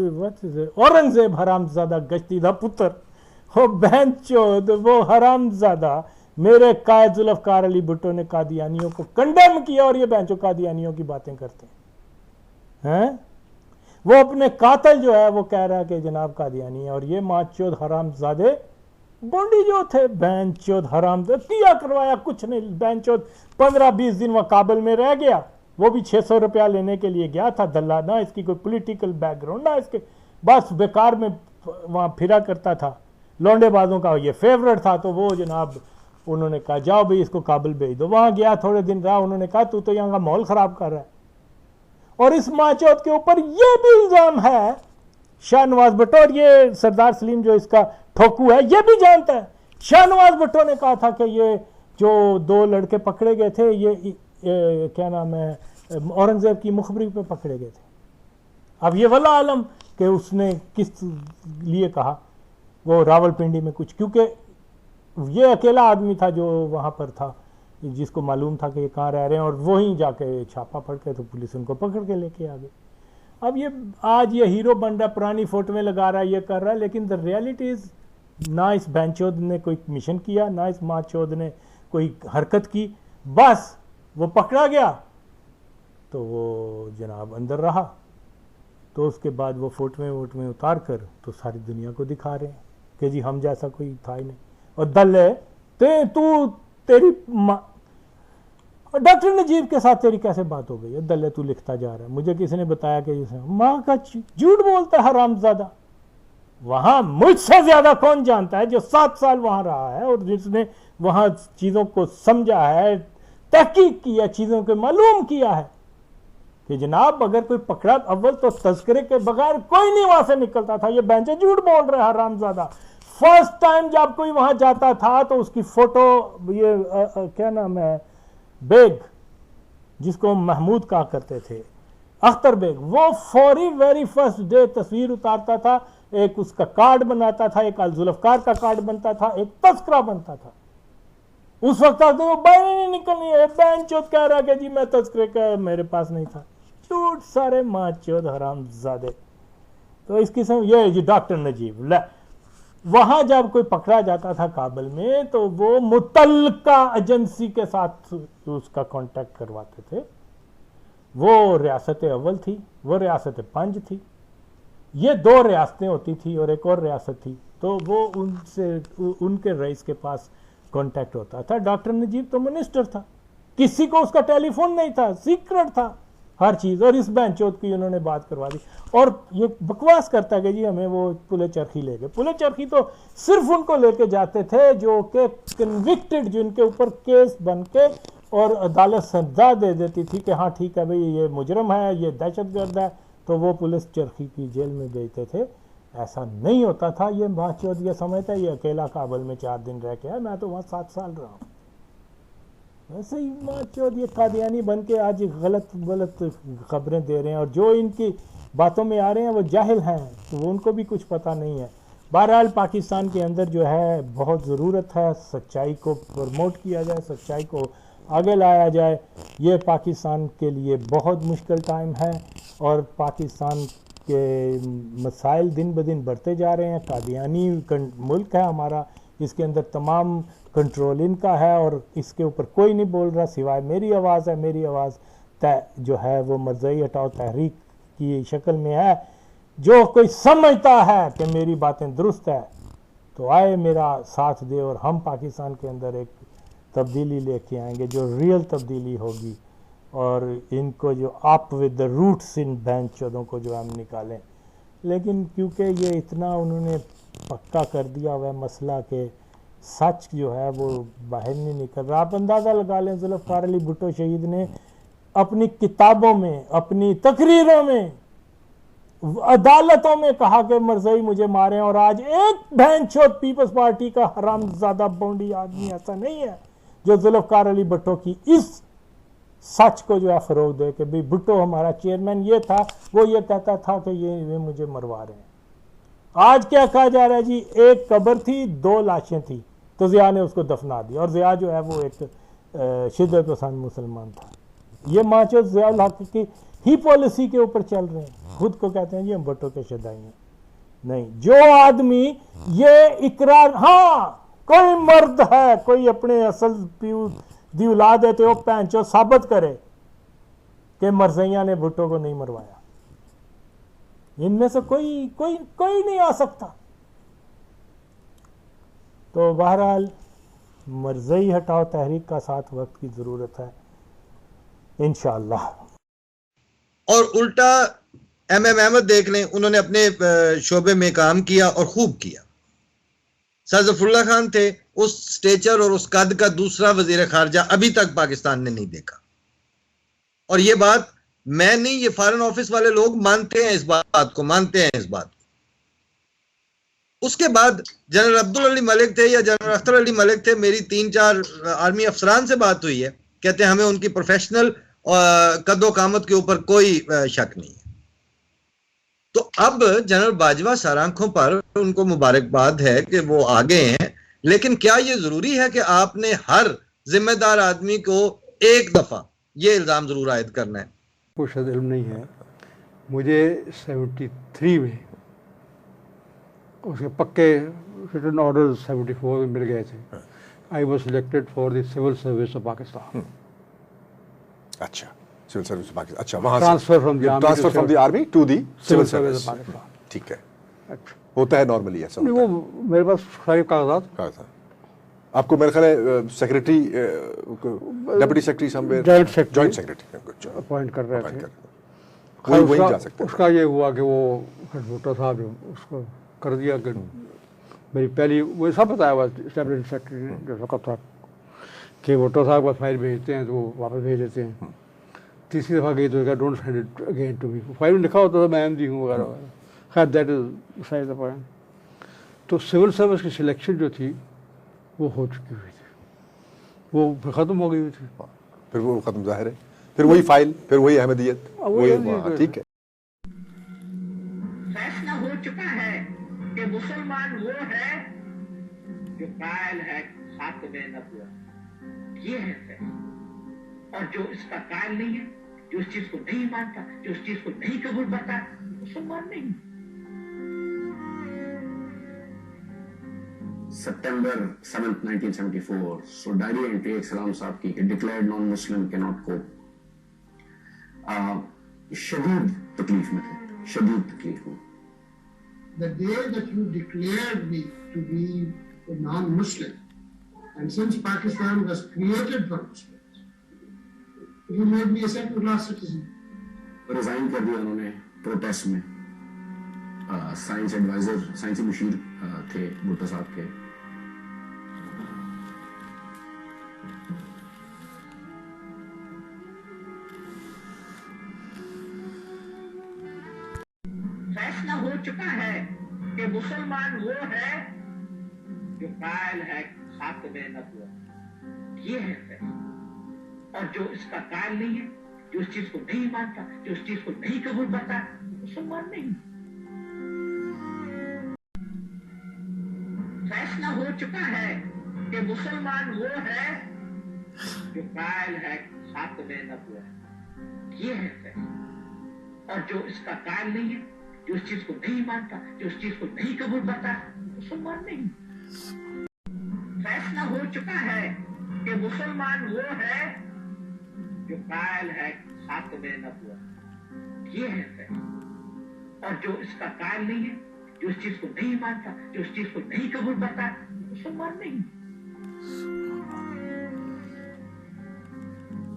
औरंगजेब हरामजादा गश्तीदा पुत्र, हो बेंचोद वो हरामजादा मेरे कायद जुल्फकार अली भुट्टो ने कादियानियों को कंडेम किया और ये बेंचो कादियानियों की बातें करते हैं। वो अपने कातिल जो है वो कह रहा है कि जनाब कादियानी है, और ये माचोद हरामजादे बोंडी जो थे बेंचोद हरामजादे किया करवाया कुछ नहीं। बेंचोद 15-20 दिन वह काबुल में रह गया, वो भी 600 रुपया लेने के लिए गया था दल्ला, ना इसकी कोई पॉलिटिकल बैकग्राउंड ना इसके, बस बेकार में वहां फिरा करता था, लौंडेबाजों का ये फेवरेट था। तो वो जनाब उन्होंने कहा जाओ भाई इसको काबुल भेज दो। वहां गया, थोड़े दिन रहा, उन्होंने कहा तू तो यहाँ का माहौल खराब कर रहा है। और इस माचौत के ऊपर ये भी इल्जाम है शाहनवाज भुट्टो, और ये सरदार सलीम जो इसका ठोकू है ये भी जानता है। शाहनवाज भुट्टो ने कहा था कि ये जो 2 लड़के पकड़े गए थे ये क्या नाम है औरंगजेब की मुखबरी पे पकड़े गए थे। अब ये वल्लाह आलम कि उसने किस लिए कहा, वो रावलपिंडी में कुछ, क्योंकि ये अकेला आदमी था जो वहां पर था जिसको मालूम था कि ये कहाँ रह रहे हैं, और वहीं जाके छापा पड़ के तो पुलिस उनको पकड़ के लेके आ गई। अब ये आज ये हीरो बन रहा है, पुरानी फोटो में लगा रहा है, ये कर रहा है, लेकिन द रियलिटी इज ना इस बैंचोद ने कोई मिशन किया, ना इस माचोद ने कोई हरकत की, बस वो पकड़ा गया तो वो जनाब अंदर रहा। तो उसके बाद वो फोटो में उतार कर तो सारी दुनिया को दिखा रहे हैं कि जी हम जैसा कोई था ही नहीं। और दल्ले तू तेरी डॉक्टर नजीब के साथ तेरी कैसे बात हो गई है दल्ले, तू लिखता जा रहा है। मुझे किसी ने बताया कि माँ का झूठ बोलता है हरामजादा। वहां मुझसे ज्यादा कौन जानता है जो 7 साल वहां रहा है और जिसने वहां चीजों को समझा है, तहकीक किया, चीजों को मालूम किया है कि जनाब अगर कोई पकड़ा अव्वल तो तस्करे के बगैर कोई नहीं वहां से निकलता था। ये बेंचे झूठ बोल रहा है हरामजादा। फर्स्ट टाइम जब कोई वहां जाता था तो उसकी फोटो ये क्या नाम है बेग जिसको महमूद कहा करते थे, अख्तर बेग, वो फौरी वेरी फर्स्ट डे तस्वीर उतारता था, एक उसका कार्ड बनाता था, एक जुल्फकार का कार्ड बनता था, एक तस्करा बनता था। उस वक्त तक तो बाहर नहीं निकलनी है, बैन चौथ कह रहा कि जी मैं तस्करे का मेरे पास नहीं था। झूठ सारे माँ चौथ हरामजादे। तो इस किस्म ये जी डॉक्टर नजीब वहां जब कोई पकड़ा जाता था काबुल में तो वो मुतल्लिका एजेंसी के साथ उसका कांटेक्ट करवाते थे। वो रियासत अव्वल थी, वो रियासत पंज थी, ये दो रियासतें होती थी और एक और रियासत थी, तो वो उनसे उनके रईस के पास कांटेक्ट होता था। डॉक्टर नजीब तो मिनिस्टर था, किसी को उसका टेलीफोन नहीं था, सीक्रेट था हर चीज। और इस बेंचोत की उन्होंने बात करवा दी और ये बकवास करता कि जी हमें वो पुले चरखी ले गए। पुले चरखी तो सिर्फ उनको लेके जाते थे जो कि कन्विक्टेड, जिनके ऊपर केस बन के और अदालत सजा दे देती थी कि हाँ ठीक है भाई ये मुजरम है, ये दहशतगर्द है, तो वो पुलिस चरखी की जेल में भेजते थे। ऐसा नहीं होता था। ये माचौद ये समझता है ये अकेला काबुल में 4 दिन रह के है, मैं तो वहाँ 7 साल रहा हूँ। वैसे ही माचौद ये कादियानी बन के आज गलत खबरें दे रहे हैं और जो इनकी बातों में आ रहे हैं वो जाहिल हैं, तो उनको भी कुछ पता नहीं है। बहरहाल पाकिस्तान के अंदर जो है बहुत ज़रूरत है सच्चाई को प्रमोट किया जाए, सच्चाई को आगे लाया जाए। ये पाकिस्तान के लिए बहुत मुश्किल टाइम है और पाकिस्तान के मसाइल दिन ब दिन बढ़ते जा रहे हैं। कादियानी मुल्क है हमारा, इसके अंदर तमाम कंट्रोल इनका है और इसके ऊपर कोई नहीं बोल रहा सिवाय मेरी आवाज़ है। मेरी आवाज़ जो है वो मरज़ई हटाओ तहरीक की शक्ल में है। जो कोई समझता है कि मेरी बातें दुरुस्त है तो आए मेरा साथ दे और हम पाकिस्तान के अंदर एक तब्दीली लेके आएंगे जो रियल तब्दीली होगी और इनको जो अप विद द रूट्स इन बेंच चौदों को जो हम निकालें। लेकिन क्योंकि ये इतना उन्होंने पक्का कर दिया हुआ है मसला के सच जो है वो बाहर नहीं निकल रहा। आप अंदाज़ा लगा लें जुल्फ़िकार अली भुट्टो शहीद ने अपनी किताबों में, अपनी तकरीरों में, अदालतों में कहा कि मरज़ई मुझे मारे और आज एक भैंचोद पीपल्स पार्टी का हरामजादा बौंडी आदमी ऐसा नहीं है जो जुल्फ़िकार अली भुट्टो की इस सच को जो है फ़रोग दे कि भाई भुट्टो हमारा चेयरमैन ये था, वो ये कहता था कि ये मुझे मरवा रहे हैं। आज क्या कहा जा रहा है जी, एक कब्र थी, 2 लाशें थी, तो ज़िया ने उसको दफना दिया और ज़िया जो है वो एक शिद्दत पसंद मुसलमान था। ये माचो ज़ियाउल हक की ही पॉलिसी के ऊपर चल रहे हैं, खुद को कहते हैं जी हम भुट्टो के शदाई हैं। नहीं, जो आदमी ये इकरार, हाँ कोई मर्द है, कोई अपने असल पीऊ दी औलाद है तो वो पैंचो साबित करे कि मरज़इया ने भुट्टो को नहीं मरवाया। इनमें से कोई नहीं आ सकता। तो बहरहाल मरज़ई हटाओ तहरीक का साथ वक्त की ज़रूरत है इंशाअल्लाह। और उल्टा एमएम अहमद देख लें, उन्होंने अपने शोबे में काम किया और खूब किया। सर ज़फ़रुल्लाह खान थे, उस स्टेचर और उस कद का दूसरा वजीर खारजा अभी तक पाकिस्तान ने नहीं देखा। और ये बात मैं नहीं, ये फॉरेन ऑफिस वाले लोग मानते हैं, इस बात को मानते हैं, इस बात को। उसके बाद जनरल अब्दुल अली मलिक थे या जनरल अख्तर अली मलिक थे, मेरी 3-4 आर्मी अफसरान से बात हुई है, कहते हैं हमें उनकी प्रोफेशनल कदो कामत के ऊपर कोई शक नहीं है। तो अब जनरल बाजवा सर आंखों पर, उनको मुबारकबाद है कि वो आगे हैं, लेकिन क्या ये जरूरी है कि आपने हर जिम्मेदार आदमी को एक दफा ये इल्जाम जरूर आयद करना है? कुछ इल्म नहीं है मुझे। 73 में उसके पक्के रिटन ऑर्डर 74 में मिल गए थे। I was selected for the civil service of Pakistan. अच्छा, सिविल सर्विस ऑफ पाकिस्तान। अच्छा, वहां transfer from the army to the civil service of Pakistan. ठीक है, होता है नॉर्मली ऐसा। वो मेरे पास सारे कागजात। आपको मेरे ख्याल है secretary, deputy secretary somewhere, joint secretary appoint कर रहे थे। कोई वहीं जा सकता है। उसका ये हुआ कि वो भुट्टो साहब ने उसको कर दिया कि मेरी पहली, वो सब बताया हुआ कैबिनेट सेक्रेटरी ने जो वक्त था कि भुट्टो साहब का फाइल भेजते हैं तो वो वापस भेज देते हैं। तीसरी दफ़ा गई तो don't send it again to me. File में लिखा होता था मैं एमडी हूँ वगैरह वगैरह। खैर that is side the point. तो सिविल सर्विस की सिलेक्शन जो थी वो हो चुकी हुई थी, वो ख़त्म हो गई हुई थी। फिर वो ख़त्म, ज़ाहिर है फिर वही फाइल, फिर वही अहमदियत, वही वही, हाँ, ठीक है। फैसला हो चुका है कि मुसलमान वो है जो कायल है खात्मे नबुव्वत, ये है फैसला। और जो इसका कायल नहीं है, जो इस चीज को नहीं मानता, जो इस चीज को नहीं कबूल करता, मुसलमान नहीं। September 7th, 1974, so diary entry एक सलाम साहब की कि declared non Muslim can not cope. शदीद तकलीफ में थे, शदीद तकलीफ में। The day that you declared me to be a non-Muslim, and since Pakistan was created for Muslims, you made me a second-class citizen. Resign कर दिया उन्होंने प्रोटेस्ट में। साइंस एडवाइजर, साइंसी मुशीर थे भुट्टो साहब के। फैसला हो चुका है कि मुसलमान वो है जो कायल है खात्मे नबुव्वत, ये है फैसला। और जो इसका कायल नहीं है, जो इस चीज को नहीं मानता, जो इस चीज को नहीं कबूल करता, मुसलमान नहीं। फैसला हो चुका है कि मुसलमान वो है जो कायल है खात्मे नबुव्वत, ये है फैसला। और जो इसका कायल नहीं है, जो इस चीज को नहीं मानता, जो इस चीज को नहीं कबूल करता, मुसलमान नहीं। फैसला हो चुका है कि मुसलमान वो है जो कायल है खात्मे नबुव्वत, ये है फैसला। और जो इसका कायल नहीं है, जो इस चीज को नहीं मानता, जो इस चीज को नहीं कबूल करता, मुसलमान नहीं।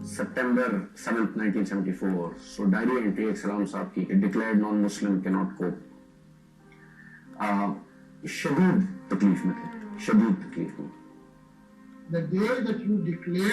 September 7th, 1974, so diary entry एक सलाम साहब की कि declared non Muslim can not cope. शदीद तकलीफ में थे, शदीद तकलीफ में। The day that you declared